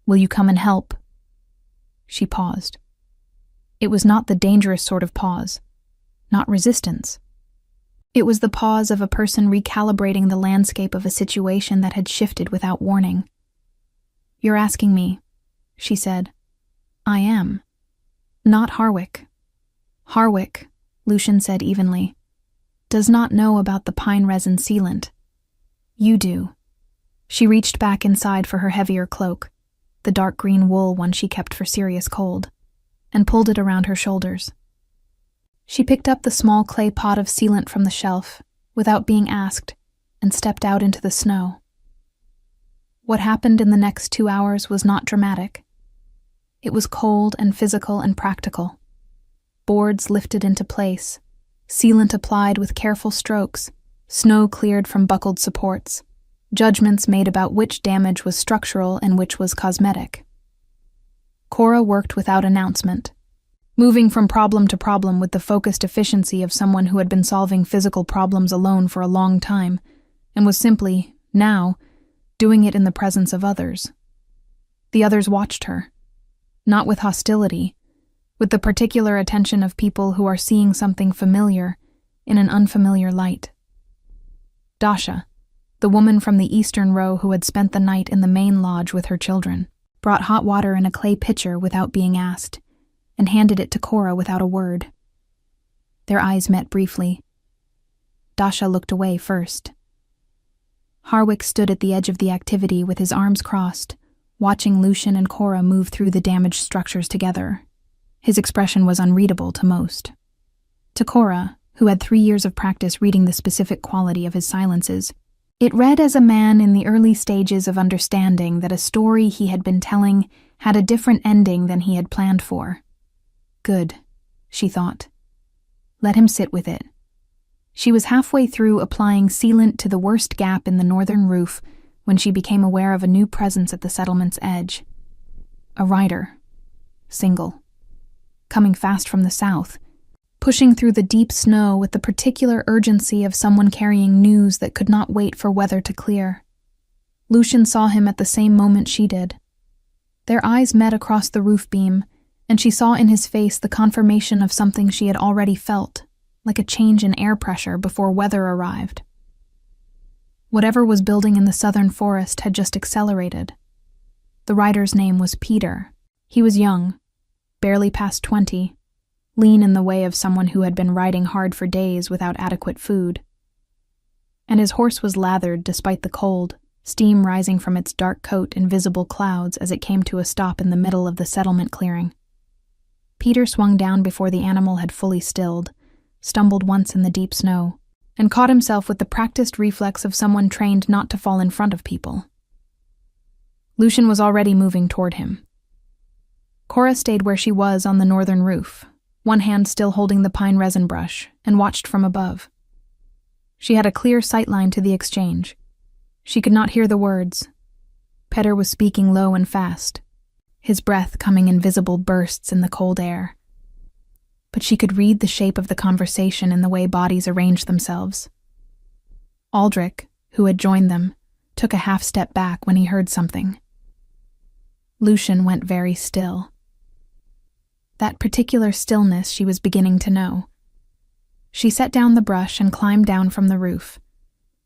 S1: "Will you come and help?" She paused. It was not the dangerous sort of pause, not resistance. It was the pause of a person recalibrating the landscape of a situation that had shifted without warning. "You're asking me," she said. "I am. Not Harwick." "Harwick," Lucian said evenly, "does not know about the pine resin sealant. You do." She reached back inside for her heavier cloak, the dark green wool one she kept for serious cold, and pulled it around her shoulders. She picked up the small clay pot of sealant from the shelf, without being asked, and stepped out into the snow. What happened in the next 2 hours was not dramatic. It was cold and physical and practical. Boards lifted into place, sealant applied with careful strokes, snow cleared from buckled supports, judgments made about which damage was structural and which was cosmetic. Cora worked without announcement, moving from problem to problem with the focused efficiency of someone who had been solving physical problems alone for a long time, and was simply, now, doing it in the presence of others. The others watched her, not with hostility, with the particular attention of people who are seeing something familiar in an unfamiliar light. Dasha, the woman from the eastern row who had spent the night in the main lodge with her children, brought hot water in a clay pitcher without being asked, and handed it to Cora without a word. Their eyes met briefly. Dasha looked away first. Harwick stood at the edge of the activity with his arms crossed, watching Lucian and Cora move through the damaged structures together. His expression was unreadable to most. To Cora, who had 3 years of practice reading the specific quality of his silences, it read as a man in the early stages of understanding that a story he had been telling had a different ending than he had planned for. Good, she thought. Let him sit with it. She was halfway through applying sealant to the worst gap in the northern roof when she became aware of a new presence at the settlement's edge. A rider. Single. Coming fast from the south, pushing through the deep snow with the particular urgency of someone carrying news that could not wait for weather to clear. Lucian saw him at the same moment she did. Their eyes met across the roof beam, and she saw in his face the confirmation of something she had already felt, like a change in air pressure before weather arrived. Whatever was building in the southern forest had just accelerated. The rider's name was Peter. He was young, barely past 20, lean in the way of someone who had been riding hard for days without adequate food. And his horse was lathered despite the cold, steam rising from its dark coat in visible clouds as it came to a stop in the middle of the settlement clearing. Peter swung down before the animal had fully stilled, stumbled once in the deep snow, and caught himself with the practiced reflex of someone trained not to fall in front of people. Lucian was already moving toward him. Cora stayed where she was on the northern roof, one hand still holding the pine resin brush, and watched from above. She had a clear sightline to the exchange. She could not hear the words. Petter was speaking low and fast, his breath coming in visible bursts in the cold air. But she could read the shape of the conversation in the way bodies arranged themselves. Aldrich, who had joined them, took a half step back when he heard something. Lucian went very still. That particular stillness she was beginning to know. She set down the brush and climbed down from the roof.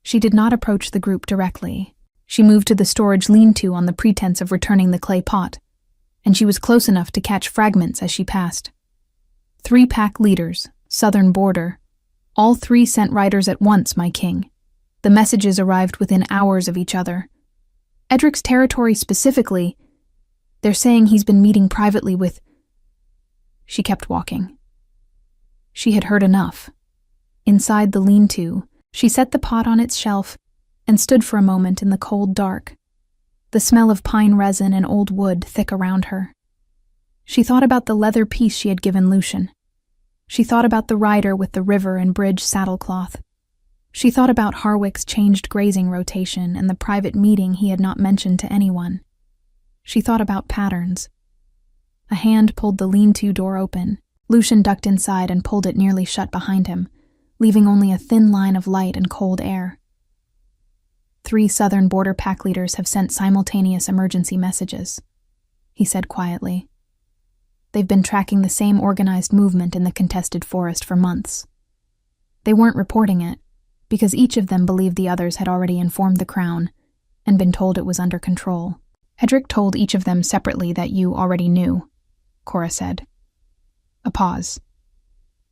S1: She did not approach the group directly. She moved to the storage lean-to on the pretense of returning the clay pot, and she was close enough to catch fragments as she passed. 3 pack leaders, southern border. All 3 sent riders at once, my king. The messages arrived within hours of each other. Edric's territory specifically, they're saying he's been meeting privately with... She kept walking. She had heard enough. Inside the lean-to, she set the pot on its shelf and stood for a moment in the cold dark, the smell of pine resin and old wood thick around her. She thought about the leather piece she had given Lucian. She thought about the rider with the river and bridge saddlecloth. She thought about Harwick's changed grazing rotation and the private meeting he had not mentioned to anyone. She thought about patterns. A hand pulled the lean-to door open. Lucian ducked inside and pulled it nearly shut behind him, leaving only a thin line of light and cold air. 3 southern border pack leaders have sent simultaneous emergency messages, he said quietly. They've been tracking the same organized movement in the contested forest for months. They weren't reporting it, because each of them believed the others had already informed the Crown and been told it was under control. Edric told each of them separately that you already knew, Cora said. A pause.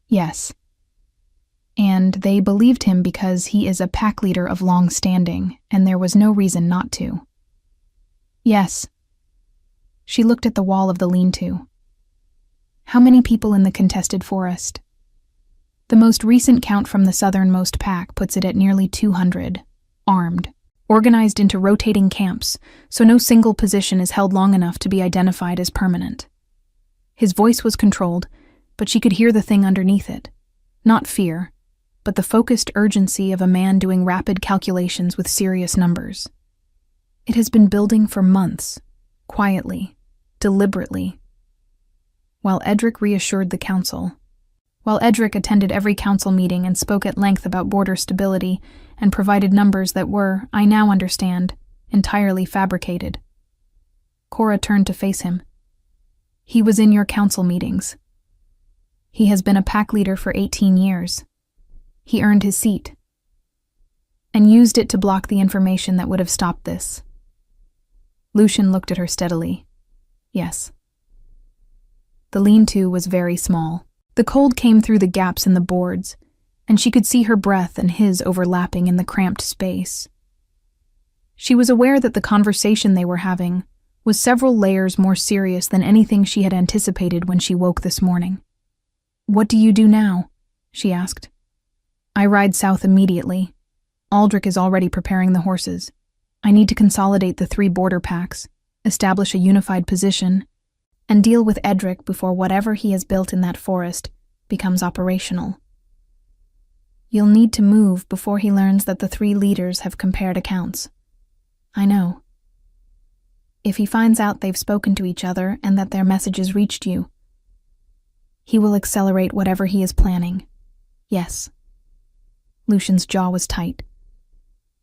S1: Yes. And they believed him because he is a pack leader of long standing, and there was no reason not to. Yes. She looked at the wall of the lean-to. How many people in the contested forest? The most recent count from the southernmost pack puts it at nearly 200, armed, organized into rotating camps, so no single position is held long enough to be identified as permanent. His voice was controlled, but she could hear the thing underneath it. Not fear, but the focused urgency of a man doing rapid calculations with serious numbers. It has been building for months, quietly, deliberately. While Edric reassured the council, while Edric attended every council meeting and spoke at length about border stability and provided numbers that were, I now understand, entirely fabricated. Cora turned to face him. He was in your council meetings. He has been a pack leader for 18 years. He earned his seat and used it to block the information that would have stopped this. Lucian looked at her steadily. Yes. The lean-to was very small. The cold came through the gaps in the boards, and she could see her breath and his overlapping in the cramped space. She was aware that the conversation they were having was several layers more serious than anything she had anticipated when she woke this morning. "What do you do now?" she asked. "I ride south immediately. Aldrich is already preparing the horses. I need to consolidate the 3 border packs, establish a unified position, and deal with Edric before whatever he has built in that forest becomes operational. You'll need to move before he learns that the 3 leaders have compared accounts. I know. If he finds out they've spoken to each other and that their messages reached you, he will accelerate whatever he is planning. Yes." Lucian's jaw was tight.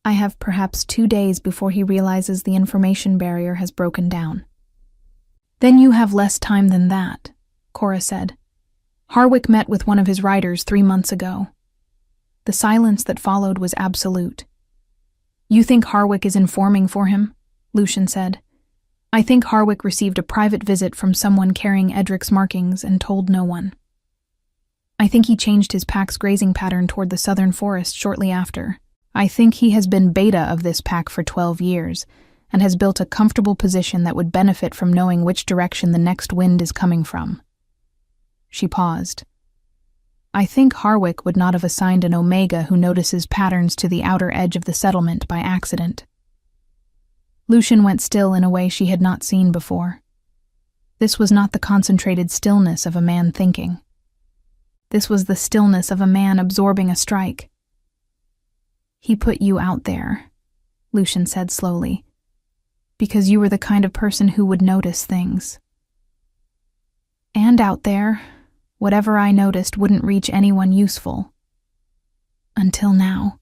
S1: "I have perhaps 2 days before he realizes the information barrier has broken down." "Then you have less time than that," Cora said. "Harwick met with one of his riders 3 months ago." The silence that followed was absolute. "You think Harwick is informing for him?" Lucian said. "I think Harwick received a private visit from someone carrying Edric's markings and told no one. I think he changed his pack's grazing pattern toward the southern forest shortly after. I think he has been beta of this pack for 12 years and has built a comfortable position that would benefit from knowing which direction the next wind is coming from." She paused. "I think Harwick would not have assigned an Omega who notices patterns to the outer edge of the settlement by accident." Lucian went still in a way she had not seen before. This was not the concentrated stillness of a man thinking. This was the stillness of a man absorbing a strike. "He put you out there," Lucian said slowly, "because you were the kind of person who would notice things. And out there, whatever I noticed wouldn't reach anyone useful. Until now.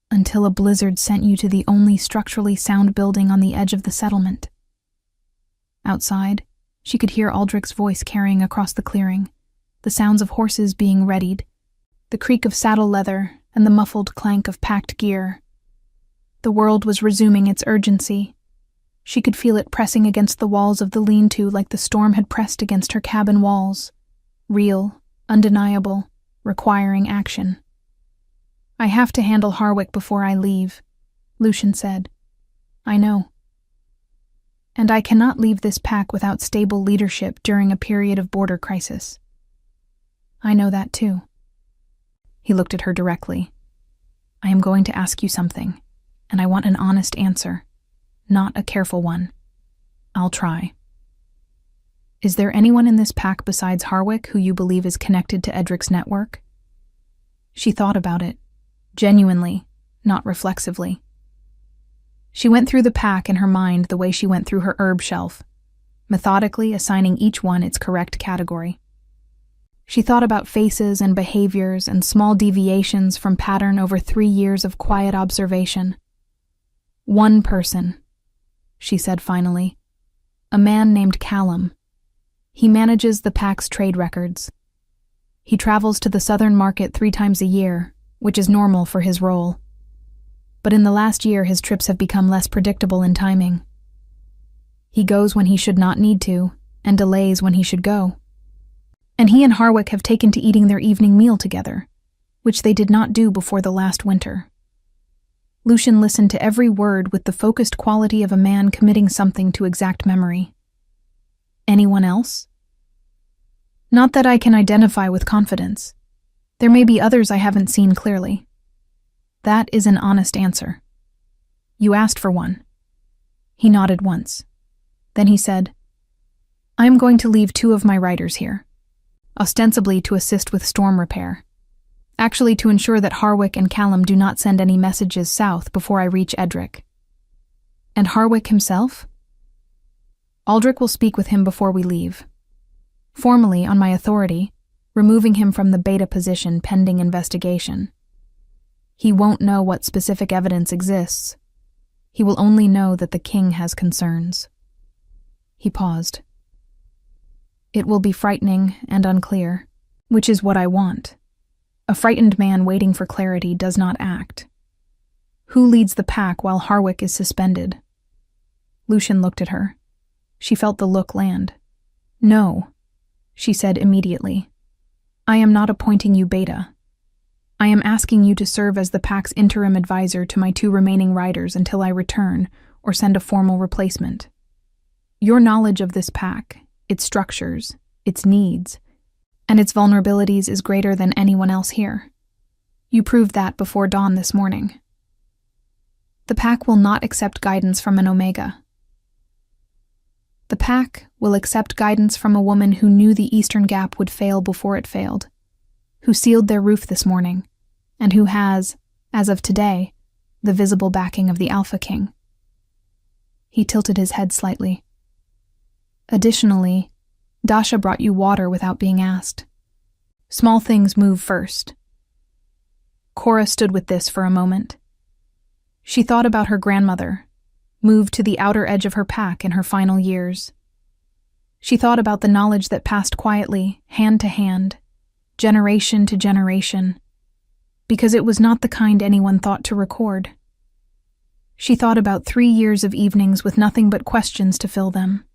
S1: Until a blizzard sent you to the only structurally sound building on the edge of the settlement." Outside, she could hear Aldrich's voice carrying across the clearing, the sounds of horses being readied, the creak of saddle leather, and the muffled clank of packed gear. The world was resuming its urgency. She could feel it pressing against the walls of the lean-to like the storm had pressed against her cabin walls. Real, undeniable, requiring action. "I have to handle Harwick before I leave," Lucian said. "I know. And I cannot leave this pack without stable leadership during a period of border crisis. I know that too." He looked at her directly. "I am going to ask you something, and I want an honest answer, not a careful one. I'll try. Is there anyone in this pack besides Harwick who you believe is connected to Edric's network?" She thought about it, genuinely, not reflexively. She went through the pack in her mind the way she went through her herb shelf, methodically assigning each one its correct category. She thought about faces and behaviors and small deviations from pattern over 3 years of quiet observation. "One person," she said finally. "A man named Callum. He manages the pack's trade records. He travels to the southern market 3 times a year, which is normal for his role. But in the last year his trips have become less predictable in timing. He goes when he should not need to, and delays when he should go. And he and Harwick have taken to eating their evening meal together, which they did not do before the last winter." Lucian listened to every word with the focused quality of a man committing something to exact memory. "Anyone else?" "Not that I can identify with confidence. There may be others I haven't seen clearly." "That is an honest answer. You asked for one." He nodded once. Then he said, "I am going to leave 2 of my riders here, ostensibly to assist with storm repair, actually to ensure that Harwick and Callum do not send any messages south before I reach Edric." "And Harwick himself?" "Aldrich will speak with him before we leave. Formally, on my authority, removing him from the beta position pending investigation. He won't know what specific evidence exists. He will only know that the king has concerns." He paused. "It will be frightening and unclear, which is what I want. A frightened man waiting for clarity does not act. Who leads the pack while Harwick is suspended?" Lucian looked at her. She felt the look land. "No," she said immediately. "I am not appointing you beta. I am asking you to serve as the pack's interim advisor to my 2 remaining riders until I return or send a formal replacement. Your knowledge of this pack, its structures, its needs, and its vulnerabilities is greater than anyone else here. You proved that before dawn this morning. The pack will not accept guidance from an Omega. The pack will accept guidance from a woman who knew the Eastern Gap would fail before it failed, who sealed their roof this morning, and who has, as of today, the visible backing of the AlphaKing." He tilted his head slightly. "Additionally, Dasha brought you water without being asked. Small things move first." Cora stood with this for a moment. She thought about her grandmother, moved to the outer edge of her pack in her final years. She thought about the knowledge that passed quietly, hand to hand, generation to generation, because it was not the kind anyone thought to record. She thought about 3 years of evenings with nothing but questions to fill them.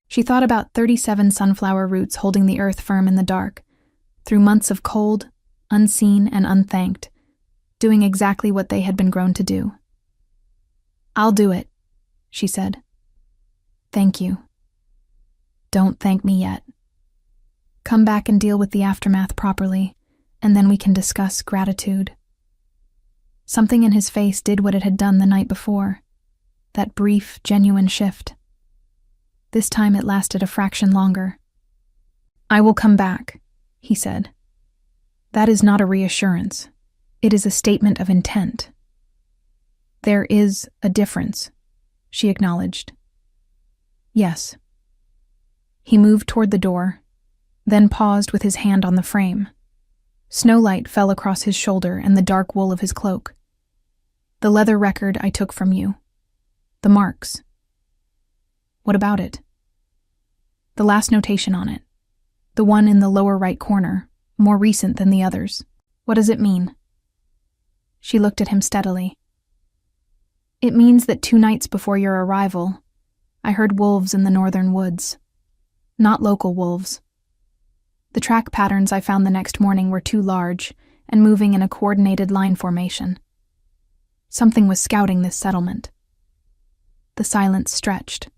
S1: She thought about 37 sunflower roots holding the earth firm in the dark, through months of cold, unseen and unthanked, doing exactly what they had been grown to do. "I'll do it," she said. "Thank you. Don't thank me yet. Come back and deal with the aftermath properly, and then we can discuss gratitude." Something in his face did what it had done the night before, that brief, genuine shift. This time it lasted a fraction longer. "I will come back," he said. "That is not a reassurance. It is a statement of intent." "There is a difference," she acknowledged. "Yes." He moved toward the door, then paused with his hand on the frame. Snowlight fell across his shoulder and the dark wool of his cloak. "The leather record I took from you. The marks. What about it?" "The last notation on it. The one in the lower right corner, more recent than the others. What does it mean?" She looked at him steadily. "It means that 2 nights before your arrival, I heard wolves in the northern woods. Not local wolves. The track patterns I found the next morning were too large and moving in a coordinated line formation. Something was scouting this settlement." The silence stretched.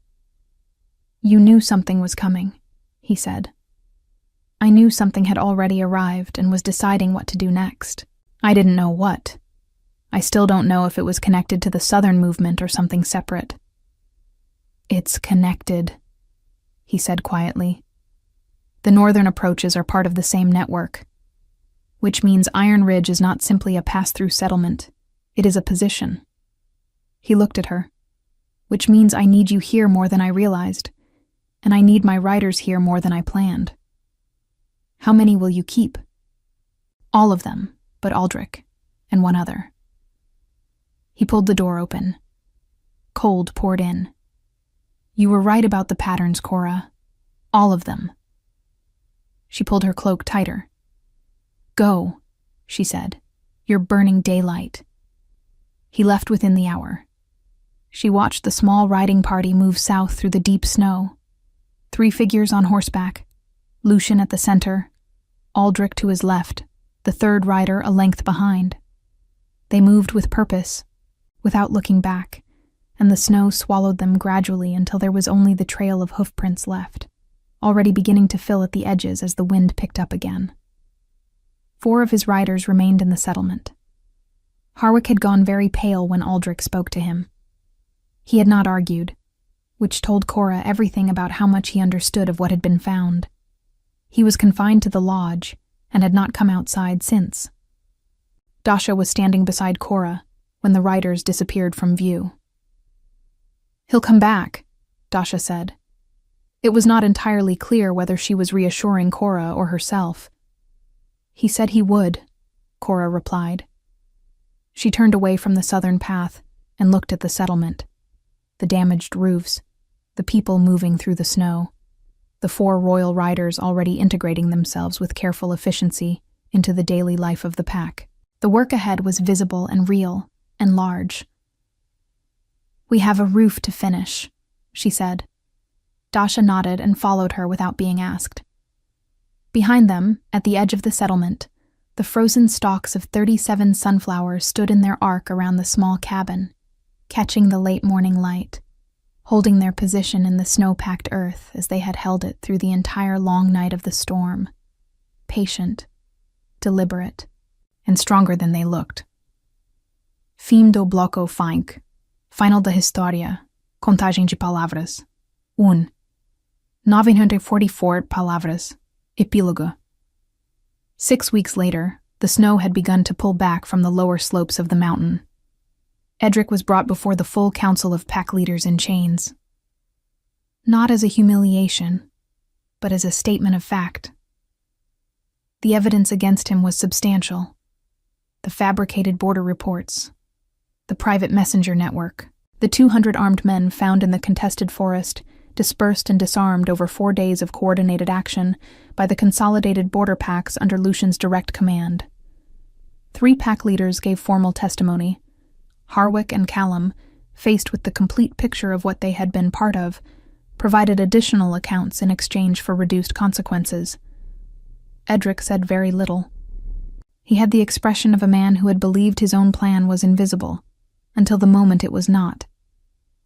S1: "You knew something was coming," he said. "I knew something had already arrived and was deciding what to do next. I didn't know what. I still don't know if it was connected to the Southern movement or something separate." "It's connected," he said quietly. "The northern approaches are part of the same network, which means Iron Ridge is not simply a pass-through settlement. It is a position." He looked at her. "Which means I need you here more than I realized, and I need my riders here more than I planned. How many will you keep?" "All of them, but Aldrich, and 1 other." He pulled the door open. Cold poured in. "You were right about the patterns, Cora. All of them." She pulled her cloak tighter. "Go," she said. "You're burning daylight." He left within the hour. She watched the small riding party move south through the deep snow. 3 figures on horseback, Lucian at the center, Aldrich to his left, the 3rd rider a length behind. They moved with purpose, without looking back, and the snow swallowed them gradually until there was only the trail of hoofprints left, already beginning to fill at the edges as the wind picked up again. 4 of his riders remained in the settlement. Harwick had gone very pale when Aldrich spoke to him. He had not argued, which told Cora everything about how much he understood of what had been found. He was confined to the lodge and had not come outside since. Dasha was standing beside Cora when the riders disappeared from view. "He'll come back," Dasha said. It was not entirely clear whether she was reassuring Cora or herself. "He said he would," Cora replied. She turned away from the southern path and looked at the settlement, the damaged roofs, the people moving through the snow, the 4 royal riders already integrating themselves with careful efficiency into the daily life of the pack. The work ahead was visible and real and large. "We have a roof to finish," she said. Dasha nodded and followed her without being asked. Behind them, at the edge of the settlement, the frozen stalks of 37 sunflowers stood in their arc around the small cabin, catching the late morning light, holding their position in the snow-packed earth as they had held it through the entire long night of the storm, patient, deliberate, and stronger than they looked. Fim do bloco 5. Final da história. Contagem de palavras. 944 palavras. Epílogo. 6 weeks later, the snow had begun to pull back from the lower slopes of the mountain. Edric was brought before the full council of pack leaders in chains. Not as a humiliation, but as a statement of fact. The evidence against him was substantial. The fabricated border reports, the private messenger network, the 200 armed men found in the contested forest, dispersed and disarmed over 4 days of coordinated action by the consolidated border packs under Lucian's direct command. 3 pack leaders gave formal testimony. Harwick and Callum, faced with the complete picture of what they had been part of, provided additional accounts in exchange for reduced consequences. Edric said very little. He had the expression of a man who had believed his own plan was invisible, until the moment it was not,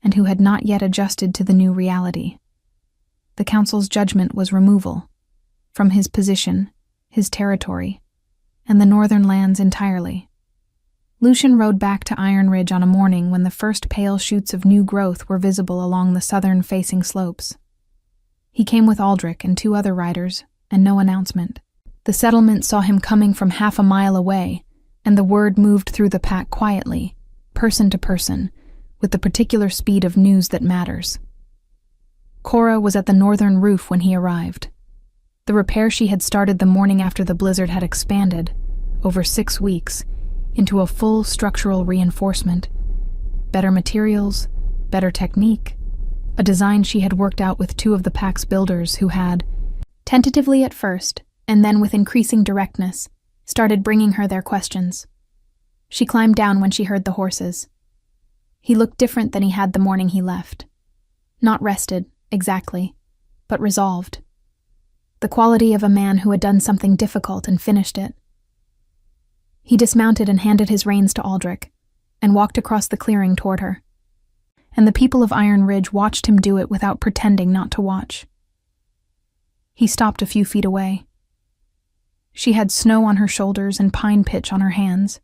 S1: and who had not yet adjusted to the new reality. The council's judgment was removal, from his position, his territory, and the northern lands entirely. Lucian rode back to Iron Ridge on a morning when the first pale shoots of new growth were visible along the southern-facing slopes. He came with Aldrich and 2 other riders, and no announcement. The settlement saw him coming from half a mile away, and the word moved through the pack quietly, person to person, with the particular speed of news that matters. Cora was at the northern roof when he arrived. The repair she had started the morning after the blizzard had expanded, over 6 weeks, into a full structural reinforcement. Better materials, better technique, a design she had worked out with 2 of the pack's builders who had, tentatively at first, and then with increasing directness, started bringing her their questions. She climbed down when she heard the horses. He looked different than he had the morning he left. Not rested, exactly, but resolved. The quality of a man who had done something difficult and finished it. He dismounted and handed his reins to Aldrich, and walked across the clearing toward her. And the people of Iron Ridge watched him do it without pretending not to watch. He stopped a few feet away. She had snow on her shoulders and pine pitch on her hands,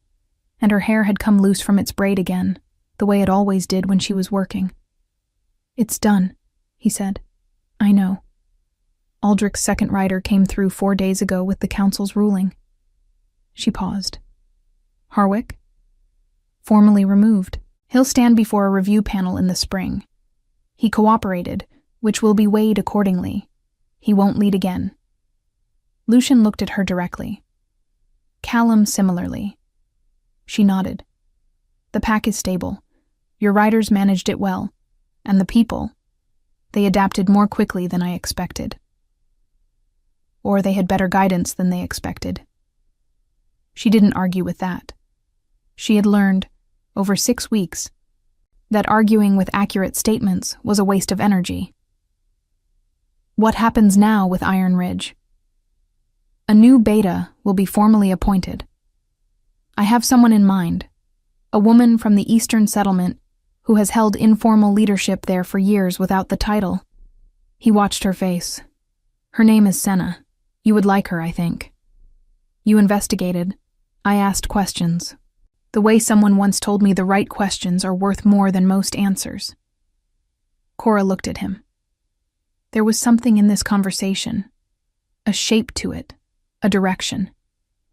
S1: and her hair had come loose from its braid again, the way it always did when she was working. "It's done," he said. "I know. Aldrich's second rider came through 4 days ago with the council's ruling." She paused. "Harwick?" "Formally removed. He'll stand before a review panel in the spring. He cooperated, which will be weighed accordingly. He won't lead again." Lucian looked at her directly. Callum similarly. She nodded. "The pack is stable. Your riders managed it well. And the people, they adapted more quickly than I expected. Or they had better guidance than they expected." She didn't argue with that. She had learned, over 6 weeks, that arguing with accurate statements was a waste of energy. What happens now with Iron Ridge? A new beta will be formally appointed. I have someone in mind, a woman from the Eastern Settlement who has held informal leadership there for years without the title. He watched her face. "Her name is Senna. You would like her, I think. You investigated. I asked questions. The way someone once told me the right questions are worth more than most answers." Cora looked at him. There was something in this conversation, a shape to it, a direction,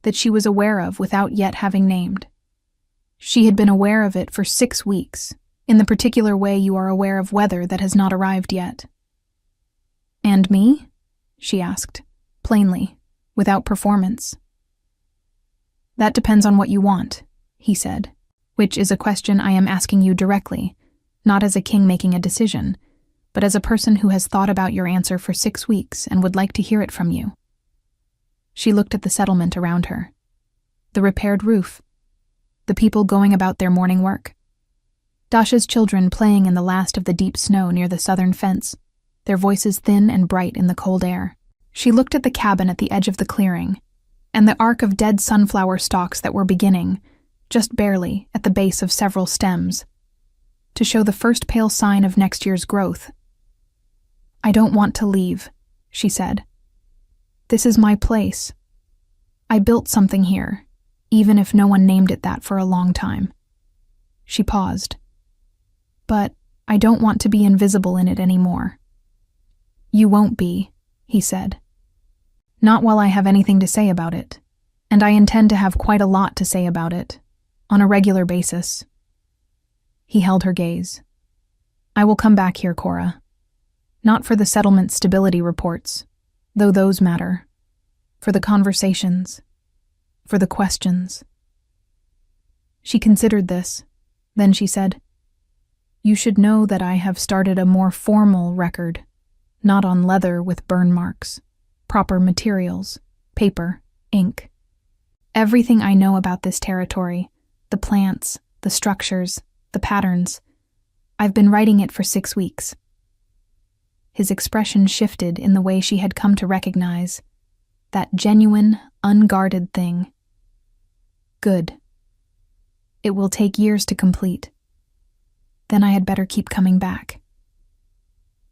S1: that she was aware of without yet having named. She had been aware of it for 6 weeks, in the particular way you are aware of weather that has not arrived yet. "And me?" she asked, plainly, without performance. "That depends on what you want," he said, "which is a question I am asking you directly, not as a king making a decision, but as a person who has thought about your answer for 6 weeks and would like to hear it from you." She looked at the settlement around her. The repaired roof. The people going about their morning work. Dasha's children playing in the last of the deep snow near the southern fence, their voices thin and bright in the cold air. She looked at the cabin at the edge of the clearing, and the arc of dead sunflower stalks that were beginning, just barely, at the base of several stems, to show the first pale sign of next year's growth. "I don't want to leave," she said. "This is my place. I built something here, even if no one named it that for a long time." She paused. "But I don't want to be invisible in it anymore." "You won't be," he said. "Not while I have anything to say about it, and I intend to have quite a lot to say about it, on a regular basis." He held her gaze. "I will come back here, Cora. Not for the settlement stability reports, though those matter. For the conversations. For the questions." She considered this. Then she said, "You should know that I have started a more formal record, not on leather with burn marks, proper materials, paper, ink. Everything I know about this territory, the plants, the structures, the patterns, I've been writing it for 6 weeks." His expression shifted in the way she had come to recognize that genuine, unguarded thing. "Good. It will take years to complete. Then I had better keep coming back."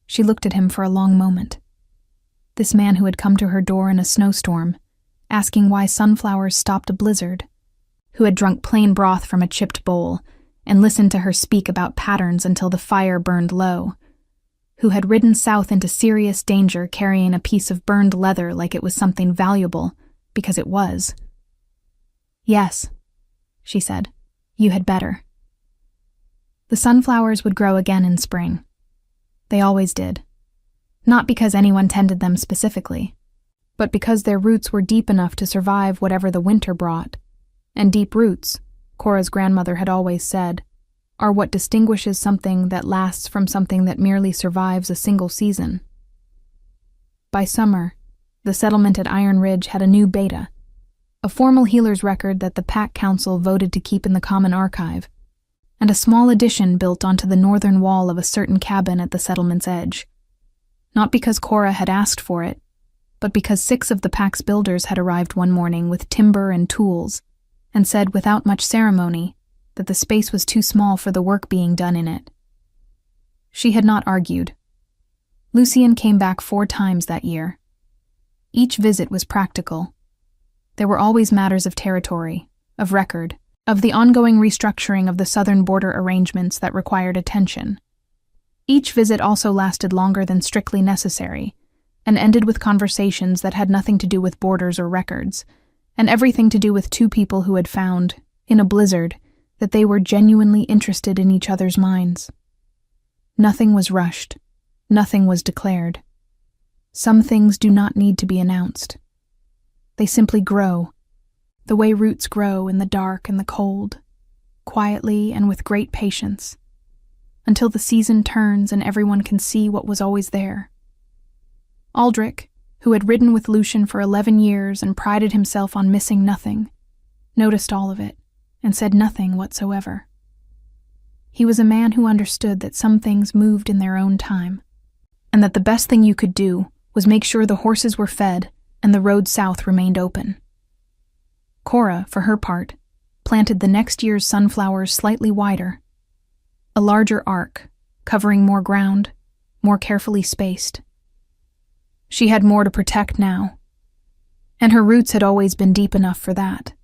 S1: She looked at him for a long moment. This man who had come to her door in a snowstorm, asking why sunflowers stopped a blizzard, who had drunk plain broth from a chipped bowl and listened to her speak about patterns until the fire burned low, who had ridden south into serious danger carrying a piece of burned leather like it was something valuable, because it was. "Yes," she said, "you had better." The sunflowers would grow again in spring. They always did. Not because anyone tended them specifically, but because their roots were deep enough to survive whatever the winter brought. And deep roots, Cora's grandmother had always said, are what distinguishes something that lasts from something that merely survives a single season. By summer, the settlement at Iron Ridge had a new beta, a formal healer's record that the Pack Council voted to keep in the Common Archive, and a small addition built onto the northern wall of a certain cabin at the settlement's edge. Not because Cora had asked for it, but because 6 of the Pack's builders had arrived one morning with timber and tools, and said without much ceremony that the space was too small for the work being done in it. She had not argued. Lucien came back 4 times that year. Each visit was practical. There were always matters of territory, of record, of the ongoing restructuring of the southern border arrangements that required attention. Each visit also lasted longer than strictly necessary, and ended with conversations that had nothing to do with borders or records, and everything to do with 2 people who had found, in a blizzard, that they were genuinely interested in each other's minds. Nothing was rushed. Nothing was declared. Some things do not need to be announced. They simply grow, the way roots grow in the dark and the cold, quietly and with great patience, until the season turns and everyone can see what was always there. Aldrich, who had ridden with Lucien for 11 years and prided himself on missing nothing, noticed all of it and said nothing whatsoever. He was a man who understood that some things moved in their own time, and that the best thing you could do was make sure the horses were fed and the road south remained open. Cora, for her part, planted the next year's sunflowers slightly wider, a larger arc, covering more ground, more carefully spaced. She had more to protect now, and her roots had always been deep enough for that.